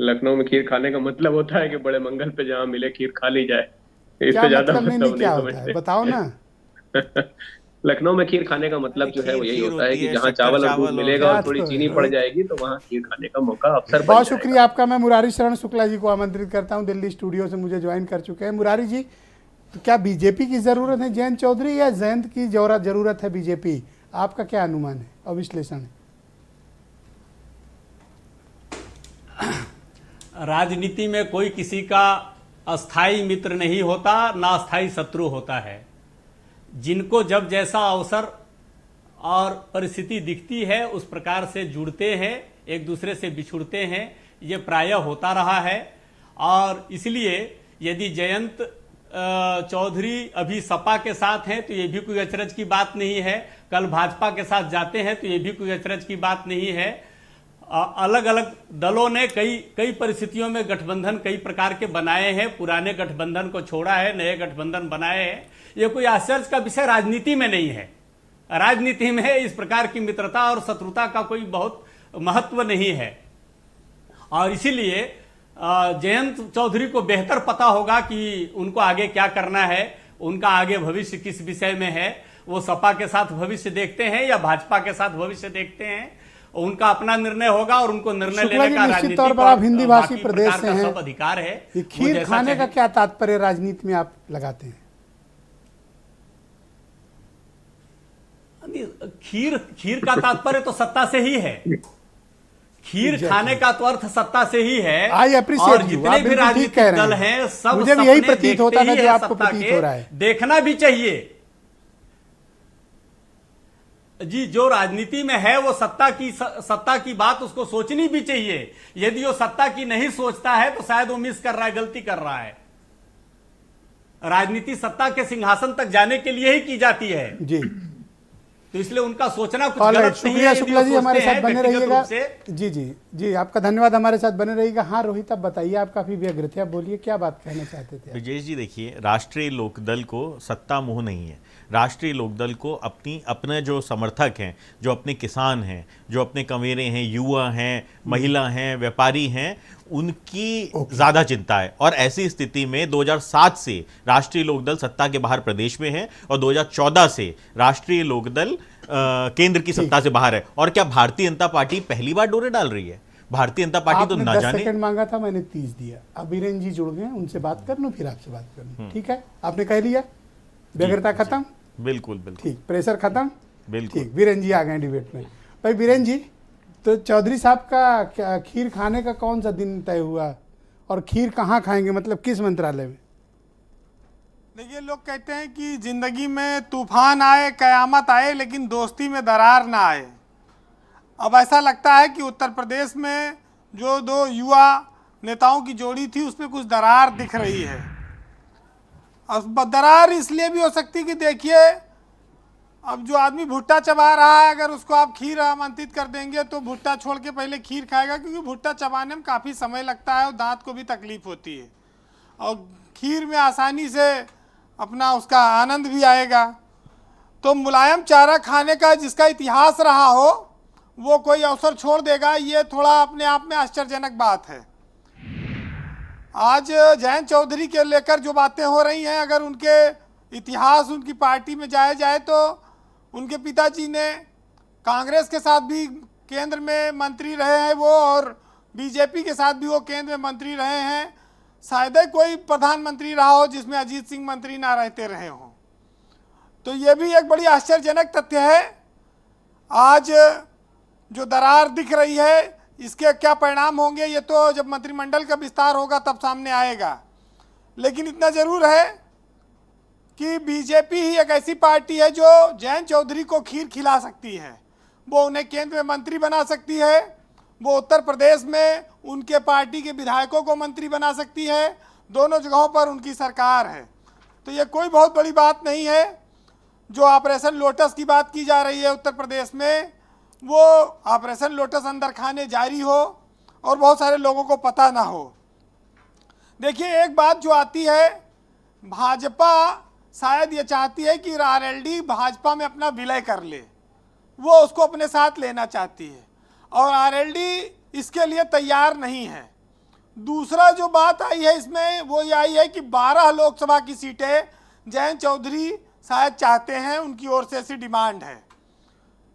लखनऊ में खीर खाने का मतलब होता है कि बड़े मंगल पे जहां मिले खीर खा ली जाए।
क्या
इससे ज्यादा
मतलब? नहीं,
मतलब
क्या
नहीं
होता है,
समझते।
बताओ ना।
लखनऊ में खीर खाने का मतलब जो है वो यही
खीर
होता है
होती
कि
है,
जहाँ
शक्कर
चावल और दूध
चावल और
मिलेगा
क्या
और थोड़ी
तो
चीनी
है।
पड़ जाएगी तो वहाँ खीर खाने का मौका अवसर बन
बहुत
जाएगा।
शुक्रिया आपका। मैं मुरारी शरण शुक्ला जी को आमंत्रित करता हूं, दिल्ली स्टूडियो से मुझे ज्वाइन कर चुके हैं। मुरारी जी, तो क्या बीजेपी की जरूरत है जयंत चौधरी या जयंत की जरूरत है बीजेपी? आपका क्या अनुमान है और विश्लेषण है?
राजनीति में कोई किसी का अस्थाई मित्र नहीं होता, ना अस्थाई शत्रु होता है। जिनको जब जैसा अवसर और परिस्थिति दिखती है उस प्रकार से जुड़ते हैं, एक दूसरे से बिछुड़ते हैं, ये प्रायः होता रहा है। और इसलिए यदि जयंत चौधरी अभी सपा के साथ हैं तो ये भी कोई अचरज की बात नहीं है, कल भाजपा के साथ जाते हैं तो ये भी कोई अचरज की बात नहीं है। अलग अलग दलों ने कई परिस्थितियों में गठबंधन कई प्रकार के बनाए हैं, पुराने गठबंधन को छोड़ा है, नए गठबंधन बनाए हैं। ये कोई आश्चर्य का विषय राजनीति में नहीं है। राजनीति में इस प्रकार की मित्रता और शत्रुता का कोई बहुत महत्व नहीं है। और इसीलिए जयंत चौधरी को बेहतर पता होगा कि उनको आगे क्या करना है, उनका आगे भविष्य किस विषय में है। वो सपा के साथ भविष्य देखते हैं या भाजपा के साथ भविष्य देखते हैं, उनका अपना निर्णय होगा और उनको निर्णय लेने का
निश्चित तौर पर आप हिंदी भाषी प्रदेश से हैं,
सब अधिकार है।
ये खीर खाने का क्या तात्पर्य राजनीति में आप लगाते हैं?
खीर का तात्पर्य तो सत्ता से ही है। खीर खाने का तो अर्थ सत्ता से ही है।
आई अप्रिशिएट
और जितने भी राजनीतिक दल हैं सब
मुझे भी यही प्रतीत होता है जो आपको प्रतीत हो रहा है।
देखना भी चाहिए जी, जो राजनीति में है वो सत्ता की बात उसको सोचनी भी चाहिए। यदि वो सत्ता की नहीं सोचता है तो शायद वो मिस कर रहा है, गलती कर रहा है। राजनीति सत्ता के सिंहासन तक जाने के लिए ही की जाती है
जी,
तो इसलिए उनका सोचना कुछ गलत नहीं है।
शुक्रिया शुक्ला जी, हमारे साथ बने रहिएगा।
जी
जी जी, आपका धन्यवाद, हमारे साथ बने रहिएगा। हाँ रोहित, अब बताइए, आप काफी व्यग्र थे, आप बोलिए क्या बात कहना चाहते थे?
ब्रिजेश जी देखिए, राष्ट्रीय लोकदल को सत्ता मोह नहीं है। राष्ट्रीय लोकदल को अपने जो समर्थक हैं, जो अपने किसान हैं, जो अपने कमेरे हैं, युवा हैं, महिला हैं, व्यापारी हैं, उनकी ज्यादा चिंता है। और ऐसी स्थिति में 2007 से राष्ट्रीय लोकदल सत्ता के बाहर प्रदेश में है और 2014 से राष्ट्रीय लोकदल केंद्र की सत्ता से बाहर है। और क्या भारतीय जनता पार्टी पहली बार डोरे डाल रही है? भारतीय जनता पार्टी तो ना
10
जाने।
सेकंड मांगा था, मैंने 30 दिया। अब बीरेन जी जुड़ गए, उनसे बात कर लूं, फिर आपसे बात कर लूं। ठीक है, आपने कह लिया, व्यग्रता खत्म।
बिल्कुल बिल्कुल
ठीक, प्रेशर खत्म।
बिल्कुल
ठीक, बीरेन जी आ गए डिबेट में। भाई बीरेन जी, तो चौधरी साहब का खीर खाने का कौन सा दिन तय हुआ और खीर कहाँ खाएंगे, मतलब किस मंत्रालय में?
देखिए, लोग कहते हैं कि जिंदगी में तूफान आए, कयामत आए, लेकिन दोस्ती में दरार ना आए। अब ऐसा लगता है कि उत्तर प्रदेश में जो दो युवा नेताओं की जोड़ी थी उसमें कुछ दरार दिख रही है। अब दरार इसलिए भी हो सकती है कि देखिए, अब जो आदमी भुट्टा चबा रहा है, अगर उसको आप खीर आमंत्रित कर देंगे तो भुट्टा छोड़ के पहले खीर खाएगा, क्योंकि भुट्टा चबाने में काफ़ी समय लगता है और दांत को भी तकलीफ होती है, और खीर में आसानी से अपना उसका आनंद भी आएगा। तो मुलायम चारा खाने का जिसका इतिहास रहा हो वो कोई अवसर छोड़ देगा, ये थोड़ा अपने आप में आश्चर्यजनक बात है। आज जयंत चौधरी के लेकर जो बातें हो रही हैं, अगर उनके इतिहास, उनकी पार्टी में जाया जाए तो उनके पिताजी ने कांग्रेस के साथ भी केंद्र में मंत्री रहे हैं वो, और बीजेपी के साथ भी वो केंद्र में मंत्री रहे हैं। शायद ही कोई प्रधानमंत्री रहा हो जिसमें अजीत सिंह मंत्री ना रहते रहे हों। तो ये भी एक बड़ी आश्चर्यजनक तथ्य है। आज जो दरार दिख रही है, इसके क्या परिणाम होंगे ये तो जब मंत्रिमंडल का विस्तार होगा तब सामने आएगा। लेकिन इतना जरूर है कि बीजेपी ही एक ऐसी पार्टी है जो जयंत चौधरी को खीर खिला सकती है। वो उन्हें केंद्र में मंत्री बना सकती है, वो उत्तर प्रदेश में उनके पार्टी के विधायकों को मंत्री बना सकती है। दोनों जगहों पर उनकी सरकार है। तो ये कोई बहुत बड़ी बात नहीं है। जो ऑपरेशन लोटस की बात की जा रही है उत्तर प्रदेश में, वो ऑपरेशन लोटस अंदर खाने जारी हो और बहुत सारे लोगों को पता ना हो। देखिए, एक बात जो आती है, भाजपा शायद ये चाहती है कि आरएलडी भाजपा में अपना विलय कर ले, वो उसको अपने साथ लेना चाहती है और आरएलडी इसके लिए तैयार नहीं है। दूसरा जो बात आई है इसमें वो ये आई है कि 12 लोकसभा की सीटें जयंत चौधरी शायद चाहते हैं, उनकी ओर से ऐसी डिमांड है।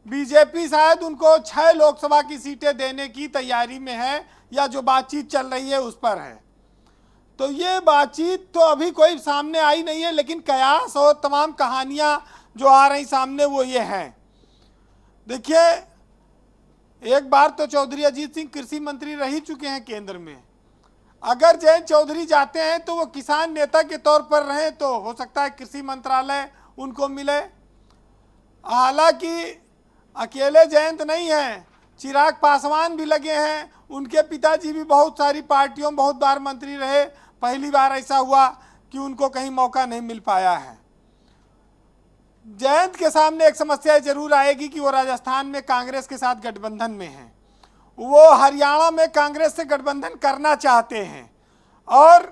बीजेपी शायद उनको 6 लोकसभा की सीटें देने की तैयारी में है या जो बातचीत चल रही है उस पर है। तो ये बातचीत तो अभी कोई सामने आई नहीं है, लेकिन कयास और तमाम कहानियां जो आ रही सामने वो ये हैं। देखिए, एक बार तो चौधरी अजीत सिंह कृषि मंत्री रह ही चुके हैं केंद्र में। अगर जयंत चौधरी जाते हैं तो वो किसान नेता के तौर पर रहें तो हो सकता है कृषि मंत्रालय उनको मिले। हालांकि अकेले जयंत नहीं हैं, चिराग पासवान भी लगे हैं, उनके पिताजी भी बहुत सारी पार्टियों में बहुत बार मंत्री रहे। पहली बार ऐसा हुआ कि उनको कहीं मौका नहीं मिल पाया है। जयंत के सामने एक समस्या जरूर आएगी कि वो राजस्थान में कांग्रेस के साथ गठबंधन में हैं, वो हरियाणा में कांग्रेस से गठबंधन करना चाहते हैं और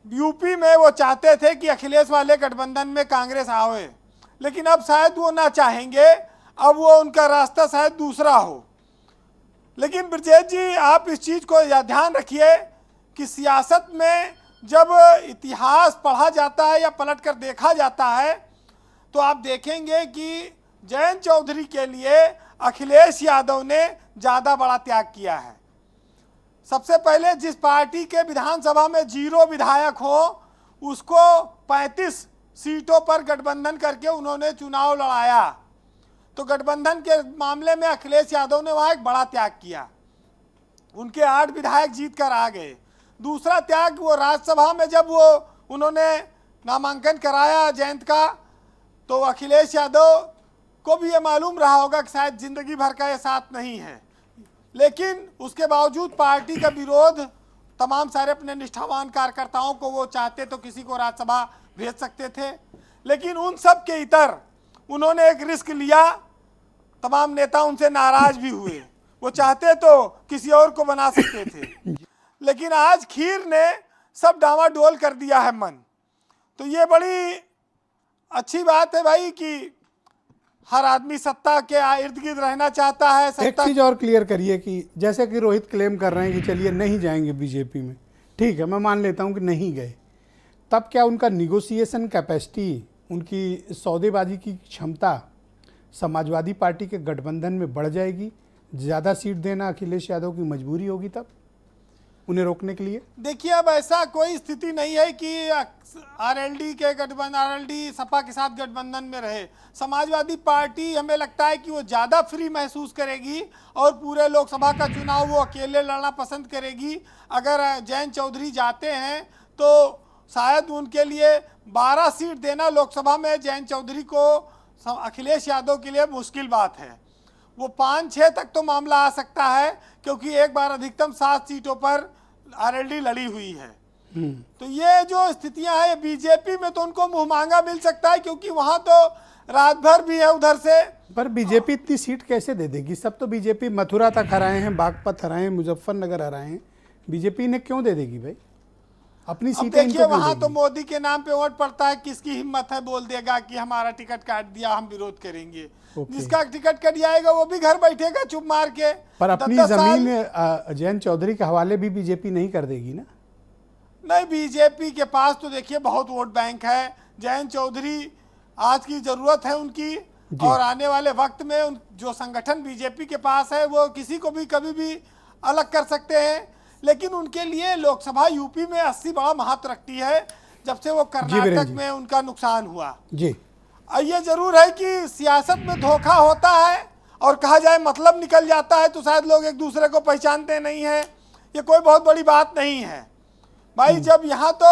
यूपी में वो चाहते थे कि अखिलेश वाले गठबंधन में कांग्रेस आवे, लेकिन अब शायद वो ना चाहेंगे, अब वो उनका रास्ता शायद दूसरा हो। लेकिन ब्रजेश जी, आप इस चीज़ को ध्यान रखिए कि सियासत में जब इतिहास पढ़ा जाता है या पलट कर देखा जाता है तो आप देखेंगे कि जयंत चौधरी के लिए अखिलेश यादव ने ज़्यादा बड़ा त्याग किया है। सबसे पहले जिस पार्टी के विधानसभा में 0 विधायक हो उसको 35 सीटों पर गठबंधन करके उन्होंने चुनाव लड़ाया, तो गठबंधन के मामले में अखिलेश यादव ने वहाँ एक बड़ा त्याग किया, उनके 8 विधायक जीत कर आ गए। दूसरा त्याग वो राज्यसभा में जब वो उन्होंने नामांकन कराया जयंत का, तो अखिलेश यादव को भी ये मालूम रहा होगा कि शायद जिंदगी भर का ये साथ नहीं है, लेकिन उसके बावजूद पार्टी का विरोध, तमाम सारे अपने निष्ठावान कार्यकर्ताओं को वो चाहते तो किसी को राज्यसभा भेज सकते थे, लेकिन उन सब के इतर उन्होंने एक रिस्क लिया। तमाम नेता उनसे नाराज भी हुए, वो चाहते तो किसी और को बना सकते थे, लेकिन आज खीर ने सब डावाडोल कर दिया है मन। तो ये बड़ी अच्छी बात है भाई कि हर आदमी सत्ता के इर्द गिर्द रहना चाहता है।
एक चीज़ और क्लियर करिए कि जैसे कि रोहित क्लेम कर रहे हैं कि चलिए नहीं जाएंगे बीजेपी में, ठीक है, मैं मान लेता हूं कि नहीं गए, तब क्या उनका निगोसिएशन कैपेसिटी, उनकी सौदेबाजी की क्षमता समाजवादी पार्टी के गठबंधन में बढ़ जाएगी? ज़्यादा सीट देना अखिलेश यादव की मजबूरी होगी तब उन्हें रोकने के लिए?
देखिए, अब ऐसा कोई स्थिति नहीं है कि आरएलडी के गठबंधन, आरएलडी सपा के साथ गठबंधन में रहे। समाजवादी पार्टी हमें लगता है कि वो ज़्यादा फ्री महसूस करेगी और पूरे लोकसभा का चुनाव वो अकेले लड़ना पसंद करेगी। अगर जयंत चौधरी जाते हैं तो शायद उनके लिए 12 सीट देना लोकसभा में जयंत चौधरी को अखिलेश यादव के लिए मुश्किल बात है। वो 5-6 तक तो मामला आ सकता है, क्योंकि एक बार अधिकतम 7 सीटों पर आरएलडी लड़ी हुई है। तो ये जो स्थितियां हैं, बीजेपी में तो उनको मुंह मांगा मिल सकता है, क्योंकि वहां तो रात भर भी है उधर से।
पर बीजेपी इतनी सीट कैसे दे देगी? सब तो बीजेपी मथुरा तक हराए हैं, बागपत हराए हैं, मुजफ्फरनगर हराए हैं, बीजेपी ने क्यों दे देगी भाई अपनी सीटें?
देखिए, वहां तो मोदी के नाम पे वोट पड़ता है, किसकी हिम्मत है बोल देगा कि हमारा टिकट काट दिया, हम विरोध करेंगे। जिसका टिकट कट जाएगा वो भी घर बैठेगा चुप मार के।
पर अपनी जमीन जयंत चौधरी के हवाले भी बीजेपी नहीं कर देगी ना?
नहीं, बीजेपी के पास तो देखिए बहुत वोट बैंक है। जयंत चौधरी आज की जरूरत है उनकी, और आने वाले वक्त में जो संगठन बीजेपी के पास है वो किसी को भी कभी भी अलग कर सकते हैं, लेकिन उनके लिए लोकसभा यूपी में 80 बड़ा महत्व रखती है, जब से वो कर्नाटक में उनका नुकसान हुआ।
जी,
ये जरूर है कि सियासत में धोखा होता है और कहा जाए मतलब निकल जाता है, तो शायद लोग एक दूसरे को पहचानते नहीं हैं। ये कोई बहुत बड़ी बात नहीं है भाई। जब यहाँ तो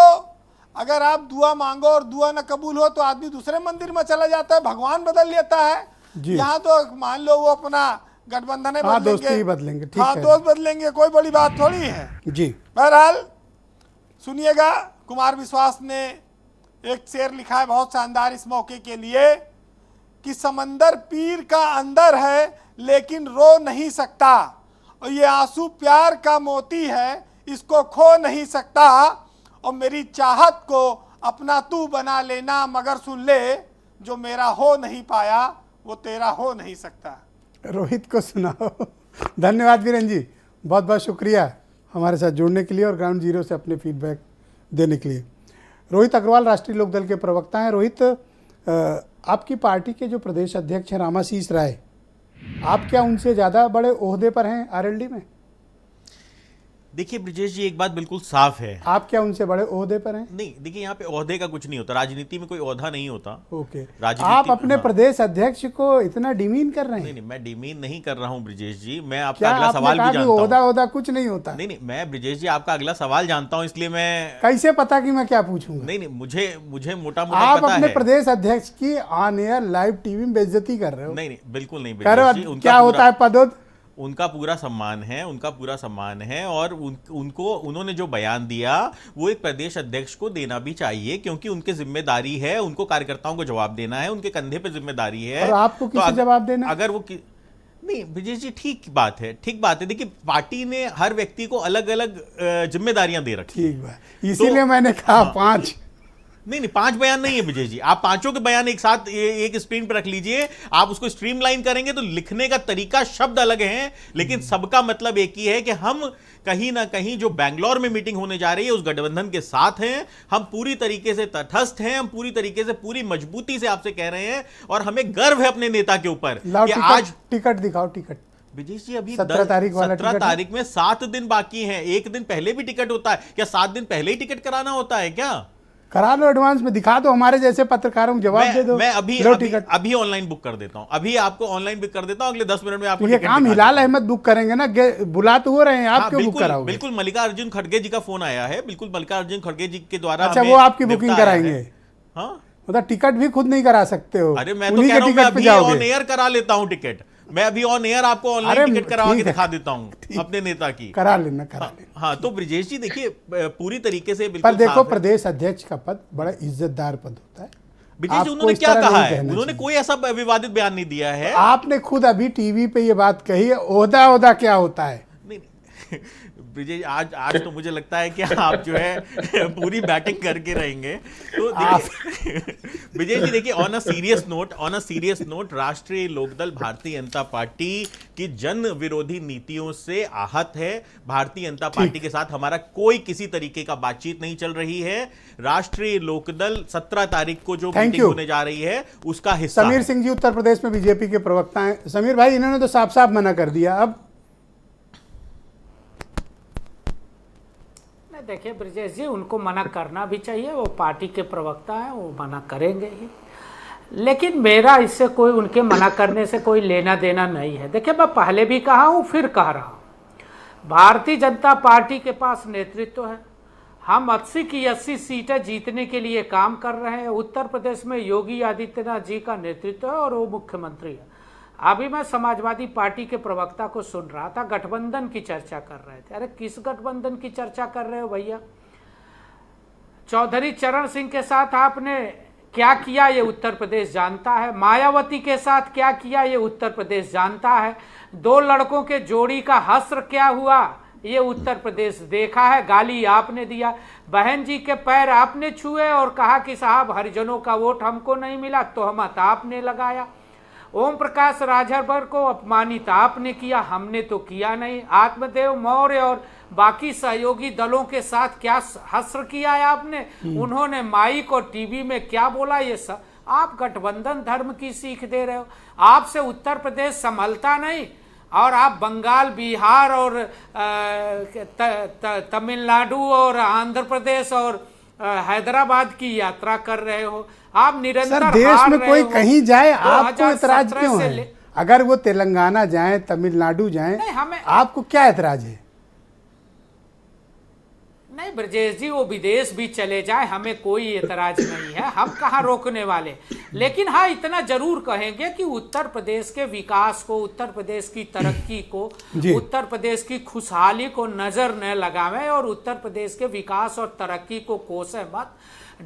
अगर आप दुआ मांगो और दुआ न कबूल हो तो आदमी दूसरे मंदिर में चला जाता है, भगवान बदल लेता है। यहाँ तो मान लो वो अपना गठबंधन
बदलेंगे, ठीक है,
दोस्त बदलेंगे, कोई बड़ी बात थोड़ी है
जी।
बहरहाल सुनिएगा, कुमार विश्वास ने एक शेर लिखा है बहुत शानदार इस मौके के लिए कि समंदर पीर का अंदर है लेकिन रो नहीं सकता, और ये आंसू प्यार का मोती है इसको खो नहीं सकता, और मेरी चाहत को अपना तू बना लेना, मगर सुन ले जो मेरा हो नहीं पाया वो तेरा हो नहीं सकता।
रोहित को सुनाओ। धन्यवाद वीरेन जी, बहुत बहुत शुक्रिया हमारे साथ जुड़ने के लिए और ग्राउंड जीरो से अपने फीडबैक देने के लिए। रोहित अग्रवाल राष्ट्रीय लोकदल के प्रवक्ता हैं। रोहित, आपकी पार्टी के जो प्रदेश अध्यक्ष हैं रामाशीष राय, आप क्या उनसे ज़्यादा बड़े ओहदे पर हैं आरएलडी में?
देखिए ब्रिजेश जी, एक बात बिल्कुल साफ है,
आप क्या उनसे बड़े ओहदे पर हैं?
नहीं देखिए, यहाँ पे ओहदे का कुछ नहीं होता, राजनीति में कोई ओहदा नहीं होता।
ओके,
राजनीति,
आप अपने प्रदेश अध्यक्ष को इतना डिमीन कर रहे हैं?
नहीं, मैं डिमीन नहीं कर रहा हूँ ब्रिजेश जी, मैं आपका अगला सवाल भी जानता हूँ।
ओहदा कुछ नहीं होता।
नहीं, मैं ब्रिजेश जी आपका अगला सवाल जानता हूँ, इसलिए मैं
कैसे पता कि मैं क्या पूछूंगा?
नहीं, मुझे मोटा मोटा
आप
पता
अपने
है।
प्रदेश अध्यक्ष की ऑन एयर लाइव टीवी में बेइज्जती कर रहे हो।
नहीं, बिल्कुल नहीं
ब्रिजेश जी, क्या होता है पदोद?
उनका पूरा सम्मान है, उनका पूरा सम्मान है, और उन्होंने जो बयान दिया वो एक प्रदेश अध्यक्ष को देना भी चाहिए, क्योंकि उनकी जिम्मेदारी है, उनको कार्यकर्ताओं को जवाब देना है, उनके कंधे पे जिम्मेदारी है।
और आपको किसे जवाब देना?
अगर वो नहीं ब्रिजेश जी, ठीक बात है। देखिए, पार्टी ने हर व्यक्ति को अलग अलग जिम्मेदारियां दे रखी।
ठीक बात, इसीलिए मैंने कहा 5।
नहीं, 5 बयान नहीं है विजय जी, आप 5 के बयान एक साथ एक स्क्रीन पर रख लीजिए, आप उसको स्ट्रीमलाइन करेंगे तो लिखने का तरीका, शब्द अलग हैं, लेकिन सबका मतलब एक ही है कि हम कहीं ना कहीं जो बैंगलोर में मीटिंग होने जा रही है उस गठबंधन के साथ हैं, हम पूरी तरीके से तटस्थ हैं, हम पूरी तरीके से पूरी मजबूती से आपसे कह रहे हैं, और हमें गर्व है अपने नेता के ऊपर कि आज
टिकट दिखाओ। टिकट
विजेश जी, अभी
17
तारीख में 7 दिन बाकी हैं, 1 दिन पहले भी टिकट होता है क्या? 7 दिन पहले ही टिकट कराना होता है क्या?
करा लो, एडवांस में दिखा दो, हमारे जैसे पत्रकारों को जवाब दे दो।
मैं अभी ऑनलाइन बुक कर देता हूं, अभी आपको ऑनलाइन बुक कर देता हूं, अगले 10 मिनट में आपको
ये काम हिलाल अहमद बुक करेंगे ना, बुला तो हो रहे हैं, आप क्यों बुक कराओगे?
बिल्कुल, मल्लिकार्जुन खड़गे जी का फोन आया है, बिल्कुल मल्लिकार्जुन खड़गे जी के द्वारा।
अच्छा, वो आपकी बुकिंग कराएंगे?
हाँ,
मतलब टिकट भी खुद नहीं करा सकते हो?
अरे मैं तो कह रहा हूं, मैं अभी ऑन एयर करा लेता हूं टिकट, मैं अभी ऑन एयर आपको ऑनलाइन टिकट करवा के दिखा देता हूं अपने नेता की।
करा लेना।
हाँ, तो ब्रिजेश जी देखिए, पूरी तरीके से
पर देखो, प्रदेश अध्यक्ष का पद बड़ा इज्जतदार पद होता है।
ब्रिजेश जी, उन्होंने क्या कहा है? उन्होंने कोई ऐसा विवादित बयान नहीं दिया है।
आपने खुद अभी टीवी पे ये बात कही है, ओहदा क्या होता है?
नहीं ब्रिजेश, आज तो मुझे लगता है कि आप जो है पूरी बैटिंग करके रहेंगे। तो विजय जी देखिए, ऑन अ सीरियस नोट, राष्ट्रीय लोकदल भारतीय जनता पार्टी की जन विरोधी नीतियों से आहत है। भारतीय जनता पार्टी के साथ हमारा कोई किसी तरीके का बातचीत नहीं चल रही है। राष्ट्रीय लोकदल 17 तारीख को जो मीटिंग होने जा रही है उसका हिस्सा।
समीर सिंह जी उत्तर प्रदेश में बीजेपी के प्रवक्ता हैं। समीर भाई, इन्होंने तो साफ साफ मना कर दिया। अब
देखिए ब्रिजेश जी, उनको मना करना भी चाहिए, वो पार्टी के प्रवक्ता हैं, वो मना करेंगे ही, लेकिन मेरा इससे कोई, उनके मना करने से कोई लेना देना नहीं है। देखिए, मैं पहले भी कहा हूँ, फिर कह रहा हूँ, भारतीय जनता पार्टी के पास नेतृत्व है। हम 80 की 80 सीटें जीतने के लिए काम कर रहे हैं। उत्तर प्रदेश में योगी आदित्यनाथ जी का नेतृत्व है और वो मुख्यमंत्री है। अभी मैं समाजवादी पार्टी के प्रवक्ता को सुन रहा था, गठबंधन की चर्चा कर रहे थे। अरे किस गठबंधन की चर्चा कर रहे हो भैया? चौधरी चरण सिंह के साथ आपने क्या किया ये उत्तर प्रदेश जानता है। मायावती के साथ क्या किया ये उत्तर प्रदेश जानता है। 2 लड़कों के जोड़ी का हश्र क्या हुआ ये उत्तर प्रदेश देखा है। गाली आपने दिया, बहन जी के पैर आपने छुए और कहा कि साहब हरिजनों का वोट हमको नहीं मिला, तोहमत आपने लगाया। ओम प्रकाश राजभर को अपमानित आपने किया, हमने तो किया नहीं। आत्मदेव मौर्य और बाकी सहयोगी दलों के साथ क्या हश्र किया है आपने। उन्होंने माइक और टीवी में क्या बोला, ये सब आप गठबंधन धर्म की सीख दे रहे हो। आपसे उत्तर प्रदेश संभलता नहीं और आप बंगाल, बिहार और तमिलनाडु और आंध्र प्रदेश और हैदराबाद की यात्रा कर रहे हो। आप निरंतर
सर, देश में कोई कहीं जाए आपको एतराज क्यों है? अगर वो तेलंगाना जाए, तमिलनाडु जाए, आपको क्या एतराज है?
नहीं ब्रजेश जी, वो विदेश भी चले जाए, हमें कोई एतराज नहीं है, हम कहाँ रोकने वाले। लेकिन हाँ, इतना जरूर कहेंगे कि उत्तर प्रदेश के विकास को, उत्तर प्रदेश की तरक्की को, उत्तर प्रदेश की खुशहाली को नजर न लगावे और उत्तर प्रदेश के विकास और तरक्की को कोसे मत।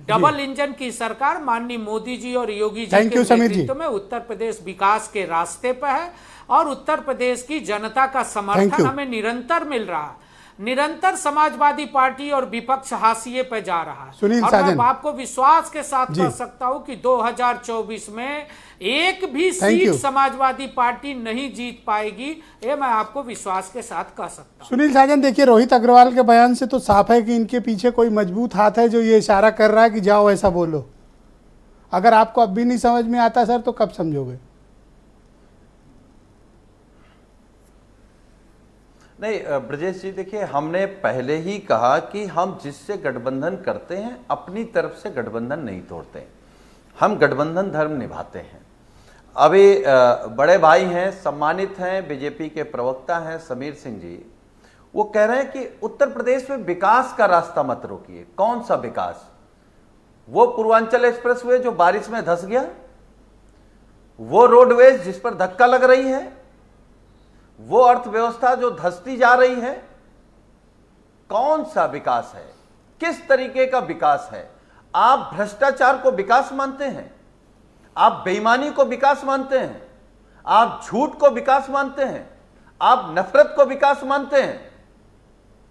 डबल इंजन की सरकार माननीय मोदी जी और योगी जी
Thank
के
you, समीर जी।
नेतृत्व में उत्तर प्रदेश विकास के रास्ते पर है और उत्तर प्रदेश की जनता का
Thank
समर्थन
you।
हमें निरंतर मिल रहा है। निरंतर समाजवादी पार्टी और विपक्ष हाशिए पे जा रहा है
सुनील
और
साजन।
मैं आपको विश्वास के साथ
जी।
कह सकता हूं कि 2024 में एक भी
Thank
seat
you।
Samajwadi party नहीं जीत पाएगी, ये मैं आपको विश्वास के साथ कह सकता हूं।
सुनील साजन, देखिए रोहित अग्रवाल के बयान से तो साफ है कि इनके पीछे कोई मजबूत हाथ है जो ये इशारा कर रहा है कि जाओ ऐसा बोलो। अगर आपको अब भी नहीं समझ में आता सर, तो कब समझोगे?
नहीं ब्रजेश जी, देखिए हमने पहले ही कहा कि हम जिससे गठबंधन करते हैं अपनी तरफ से गठबंधन नहीं तोड़ते, हम गठबंधन धर्म निभाते हैं। अभी बड़े भाई हैं, सम्मानित हैं, बीजेपी के प्रवक्ता हैं समीर सिंह जी, वो कह रहे हैं कि उत्तर प्रदेश में विकास का रास्ता मत रोकिए। कौन सा विकास? वो पूर्वांचल एक्सप्रेसवे जो बारिश में धंस गया, वो रोडवेज जिस पर धक्का लग रही है, वो अर्थव्यवस्था जो धंसती जा रही है, कौन सा विकास है? किस तरीके का विकास है? आप भ्रष्टाचार को विकास मानते हैं? आप बेईमानी को विकास मानते हैं? आप झूठ को विकास मानते हैं? आप नफरत को विकास मानते हैं?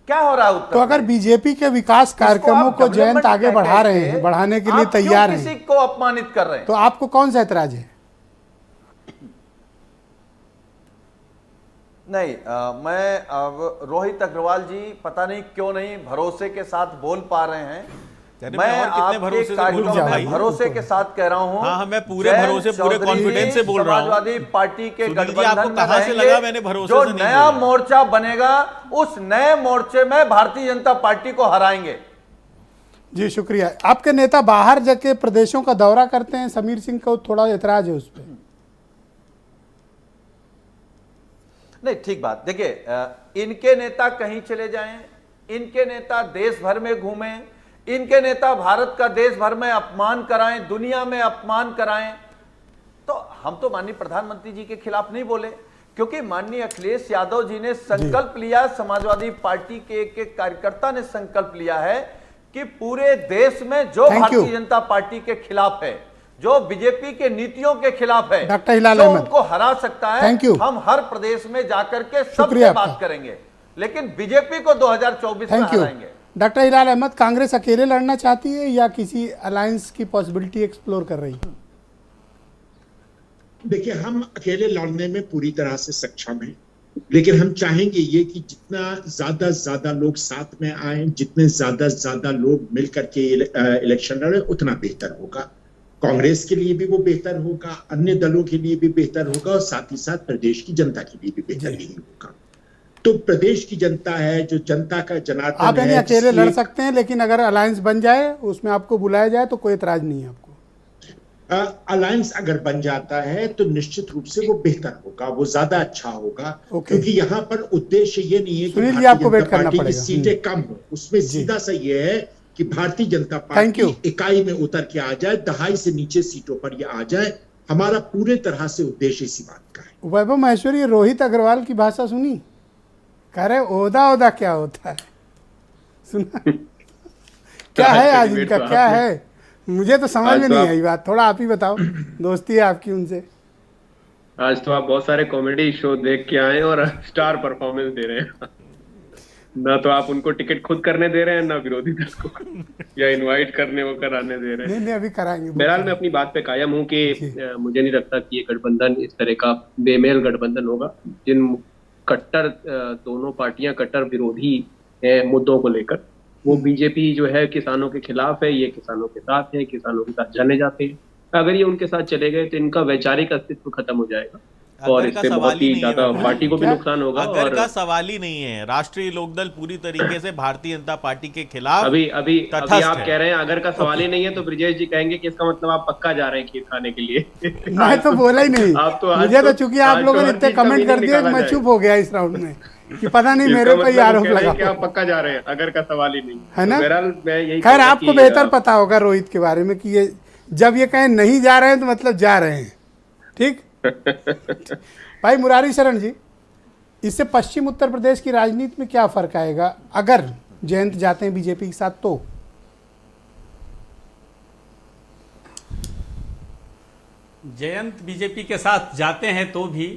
क्या हो रहा है उत्तर?
तो अगर बीजेपी के विकास कार्यक्रमों को जयंत आगे बढ़ा रहे हैं, बढ़ाने के लिए तैयार हैं,
किसी को अपमानित कर रहे हैं,
तो आपको कौन सा ऐतराज है?
नहीं मैं अब रोहित अग्रवाल जी पता नहीं क्यों नहीं भरोसे के साथ बोल पा रहे हैं। मैं आपके कार्यक्रम में भरोसे के साथ कह रहा हूं।
हाँ, मैं पूरे भरोसे, पूरे कॉन्फिडेंस से बोल रहा हूं।
समाजवादी पार्टी के गठबंधन
आपको कहां से लगा? मैंने भरोसे
जो
से नहीं
नया
बोला।
मोर्चा बनेगा उस नए मोर्चे में भारतीय जनता पार्टी को हराएंगे।
जी शुक्रिया। आपके नेता बाहर जाके प्रदेशों का दौरा करते हैं, समीर सिंह को थोड़ा एतराज है उस पर।
नहीं, ठीक बात। देखिए इनके नेता कहीं चले जाएं, इनके नेता देश भर में घूमें, इनके नेता भारत का देश भर में अपमान कराएं, दुनिया में अपमान कराएं, तो हम तो माननीय प्रधानमंत्री जी के खिलाफ नहीं बोले, क्योंकि माननीय अखिलेश यादव जी ने संकल्प लिया, समाजवादी पार्टी के एक कार्यकर्ता ने संकल्प लिया है कि पूरे देश में जो भारतीय जनता पार्टी के खिलाफ है, जो बीजेपी के नीतियों के खिलाफ है,
डॉक्टर हिलाल
जो
अहमद
उनको हरा सकता है, हम हर प्रदेश में जाकर के सबसे बात करेंगे, लेकिन बीजेपी को 2024 में हराएंगे।
डॉक्टर हिलाल अहमद, कांग्रेस अकेले लड़ना चाहती है या किसी अलायंस की पॉसिबिलिटी एक्सप्लोर कर रही है?
देखिए, हम अकेले लड़ने में पूरी तरह से सक्षम हैं, लेकिन हम चाहेंगे ये कि जितना ज्यादा लोग साथ में आए, जितने ज्यादा लोग मिलकर के इलेक्शन लड़े, उतना बेहतर होगा। कांग्रेस के लिए भी वो बेहतर होगा, अन्य दलों के लिए भी बेहतर होगा और साथ ही साथ प्रदेश की जनता के लिए भी बेहतर यही होगा। तो प्रदेश की जनता है, जो जनता का जनार्दन है।
आप यानी अकेले लड़ सकते हैं, लेकिन अगर अलायंस बन जाए, उसमें आपको बुलाया जाए, तो कोई एतराज नहीं है आपको?
अलायंस अगर बन जाता है तो निश्चित रूप से वो बेहतर होगा, वो ज्यादा अच्छा होगा, क्योंकि यहाँ पर उद्देश्य ये नहीं है कि भारतीय जनता पार्टी की सीटें कम हो, उसमें सीधा सा ये है कि भारतीय जनता पार्टी इकाई में उतर के आ जाए, दहाई से नीचे सीटों पर ये आ जाए। हमारा पूरे तरह से उद्देश्य इसी बात का है।
वैभव महेश्वरी, रोहित अग्रवाल की भाषा सुनी? कह रहे ओहदा क्या होता है, सुना? क्या है आज इनका, क्या है? मुझे तो समझ में नहीं आई बात, थोड़ा आप ही बताओ, दोस्ती है आपकी उनसे।
आज तो आप बहुत सारे कॉमेडी शो देख के आए और स्टार परफॉर्मेंस दे रहे हैं। ना तो आप उनको टिकट खुद करने दे रहे हैं, ना विरोधी दल को या इनवाइट करने वो कराने दे रहे हैं।
नहीं, अभी कराएंगे।
बहरहाल मैं अपनी बात पे कायम हूँ कि मुझे नहीं लगता कि ये गठबंधन इस तरह का बेमेल गठबंधन होगा। जिन कट्टर दोनों पार्टियां कट्टर विरोधी है मुद्दों को लेकर, वो बीजेपी जो है किसानों के खिलाफ है, ये किसानों के साथ है, किसानों के साथ जाने जाते हैं। अगर ये उनके साथ चले गए तो इनका वैचारिक अस्तित्व खत्म हो जाएगा और इससे बहुत ही ज्यादा पार्टी को भी नुकसान होगा।
अगर का सवाल ही नहीं है। राष्ट्रीय लोकदल पूरी तरीके से भारतीय जनता पार्टी के खिलाफ
अभी आप कह रहे हैं अगर का सवाल ही नहीं है, तो ब्रिजेश जी कहेंगे कि इसका मतलब आप पक्का जा रहे हैं खीर खाने के लिए।
मैं तो बोला ही नहीं, मुझे तो चूंकि आप लोगों ने इतने कमेंट कर दिए, मैं चुप हो गया इस राउंड में कि पता नहीं मेरे पे आरोप लगा।
आप पक्का जा रहे हैं अगर का सवाल ही नहीं
है ना?
मैं यही
खैर, आपको बेहतर पता होगा रोहित के बारे में कि ये जब ये कहें नहीं जा रहे हैं तो मतलब जा रहे हैं। ठीक भाई मुरारी शरण जी, इससे पश्चिम उत्तर प्रदेश की राजनीति में क्या फर्क आएगा अगर जयंत जाते हैं बीजेपी के साथ? तो
जयंत बीजेपी के साथ जाते हैं तो भी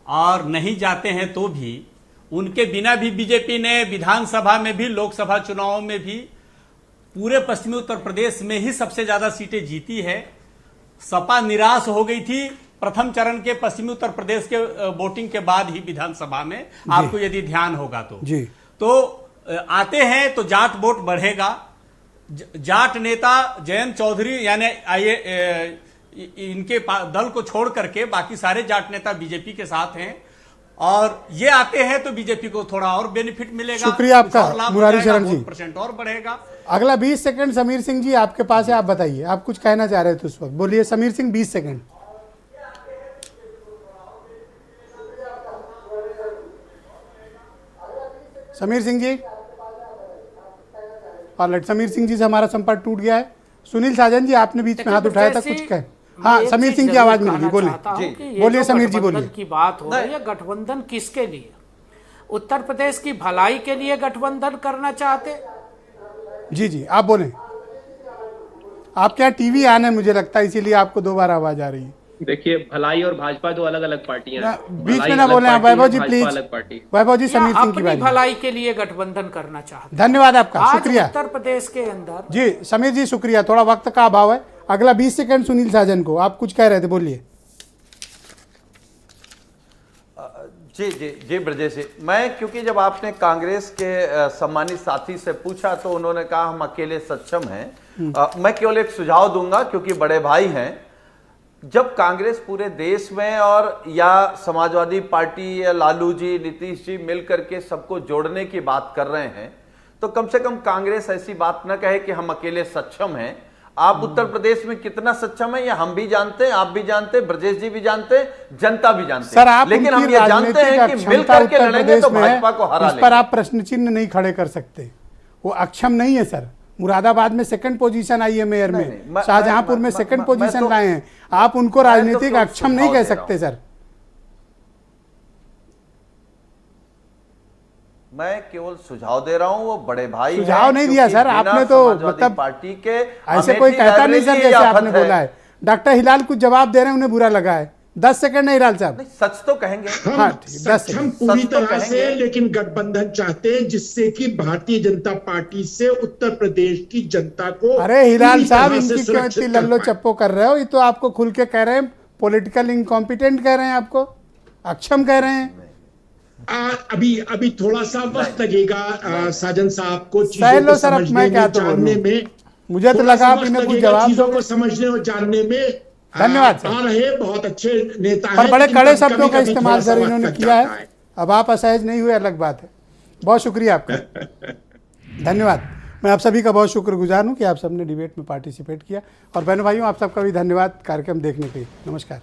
और नहीं जाते हैं तो भी, उनके बिना भी बीजेपी ने विधानसभा में भी, लोकसभा चुनावों में भी पूरे पश्चिमी उत्तर प्रदेश में ही सबसे ज्यादा सीटें जीती है। सपा निराश हो गई थी प्रथम चरण के पश्चिमी उत्तर प्रदेश के वोटिंग के बाद ही विधानसभा में, आपको यदि ध्यान होगा तो आते हैं तो जाट वोट बढ़ेगा। जाट नेता जयंत चौधरी यानी इनके दल को छोड़ करके बाकी सारे जाट नेता बीजेपी के साथ हैं और ये आते हैं तो बीजेपी को थोड़ा और बेनिफिट मिलेगा।
शुक्रिया आपका मुरारी शरण जी।
% और बढ़ेगा।
अगला 20 सेकंड समीर सिंह जी आपके पास है, आप बताइए, आप कुछ कहना चाह रहे थे उस वक्त, बोलिए समीर सिंह 20 सेकंड। समीर सिंह जी, ऑलराइट, समीर सिंह जी से हमारा संपर्क टूट गया है। सुनील साजन जी आपने बीच में हाथ उठाया था, कुछ कहे? हाँ, समीर सिंह की आवाज मिल गई, बोलिए बोलिए समीर जी बोलिए।
की बात हो रही है, गठबंधन किसके लिए? उत्तर प्रदेश की भलाई के लिए गठबंधन करना चाहते?
जी जी आप बोलें। आपके यहाँ टीवी ऑन है मुझे लगता है, इसीलिए आपको 2 बार आवाज आ रही है।
देखिए, भलाई और भाजपा 2 अलग-अलग पार्टियां हैं।
बीच में ना बोले वैभव जी प्लीज। वैभव जी समीर सिंह की
बात, भलाई के लिए गठबंधन करना चाहते।
धन्यवाद आपका, शुक्रिया।
उत्तर प्रदेश के अंदर
जी समीर जी शुक्रिया, थोड़ा वक्त का अभाव है। अगला 20 सेकंड सुनील साजन को, आप कुछ कह रहे थे, बोलिए।
जी जी जी ब्रजेश जी, मैं क्योंकि जब आपने कांग्रेस के सम्मानित साथी से पूछा तो उन्होंने कहा हम अकेले सक्षम हैं। मैं केवल एक सुझाव दूंगा क्योंकि बड़े भाई हैं। जब कांग्रेस पूरे देश में और या समाजवादी पार्टी या लालू जी, नीतीश जी मिलकर के सबको जोड़ने की बात कर रहे हैं तो कम से कम कांग्रेस ऐसी बात न कहे कि हम अकेले सक्षम हैं। आप उत्तर प्रदेश में कितना सक्षम है ये हम भी जानते हैं, आप भी जानते हैं, ब्रजेश जी भी जानते हैं, जनता भी जानते हैं। लेकिन हम ये जानते हैं कि मिलकर के लड़ेंगे तो भाजपा को हरा लेंगे।
इस पर आप प्रश्न चिन्ह नहीं खड़े कर सकते। वो अक्षम नहीं है सर। मुरादाबाद में 2nd पोजीशन आई है मेयर में, शाहजहांपुर में 2nd पोजीशन लाए हैं। आप उनको राजनीतिक अक्षम नहीं कह सकते सर।
मैं केवल सुझाव दे रहा हूं, वो बड़े भाई
सुझाव नहीं दिया सर आपने, तो मतलब
पार्टी के
ऐसे कोई कहता नहीं सर जैसे आपने बोला है। डॉक्टर हिलाल कुछ जवाब दे रहे हैं, उन्हें बुरा लगा है। 10 सेकंड है हिलाल साहब।
सच तो कहेंगे।
हाँ, 10 सेकंड
पूरी तरह से, लेकिन गठबंधन चाहते हैं जिससे कि भारतीय जनता पार्टी से उत्तर प्रदेश की जनता को।
अरे हिलाल साहब, इनकी क्यों इतनी लल्लो चप्पो कर रहे हो? ये तो आपको खुल के कह रहे हैं, पॉलिटिकल इनकॉम्पिटेंट कह रहे हैं, आपको अक्षम कह रहे हैं।
अभी थोड़ा सा वक्त लगेगा साजन साहब को
चीजों को समझने में, जानने में। मुझे तो लगा आप इन्हें कुछ जवाब
चीजों को समझने और जानने में।
धन्यवाद
आ रहे बहुत अच्छे नेता
पर बड़े कड़े शब्दों का इस्तेमाल सर इन्होंने किया है। अब आप असहज नहीं हुए अलग बात है। बहुत शुक्रिया आपका, धन्यवाद। मैं आप सभी का बहुत शुक्रगुजार हूँ कि आप सबने डिबेट में पार्टिसिपेट किया। और बहनों भाइयों, आप सबका भी धन्यवाद कार्यक्रम देखने के लिए। नमस्कार।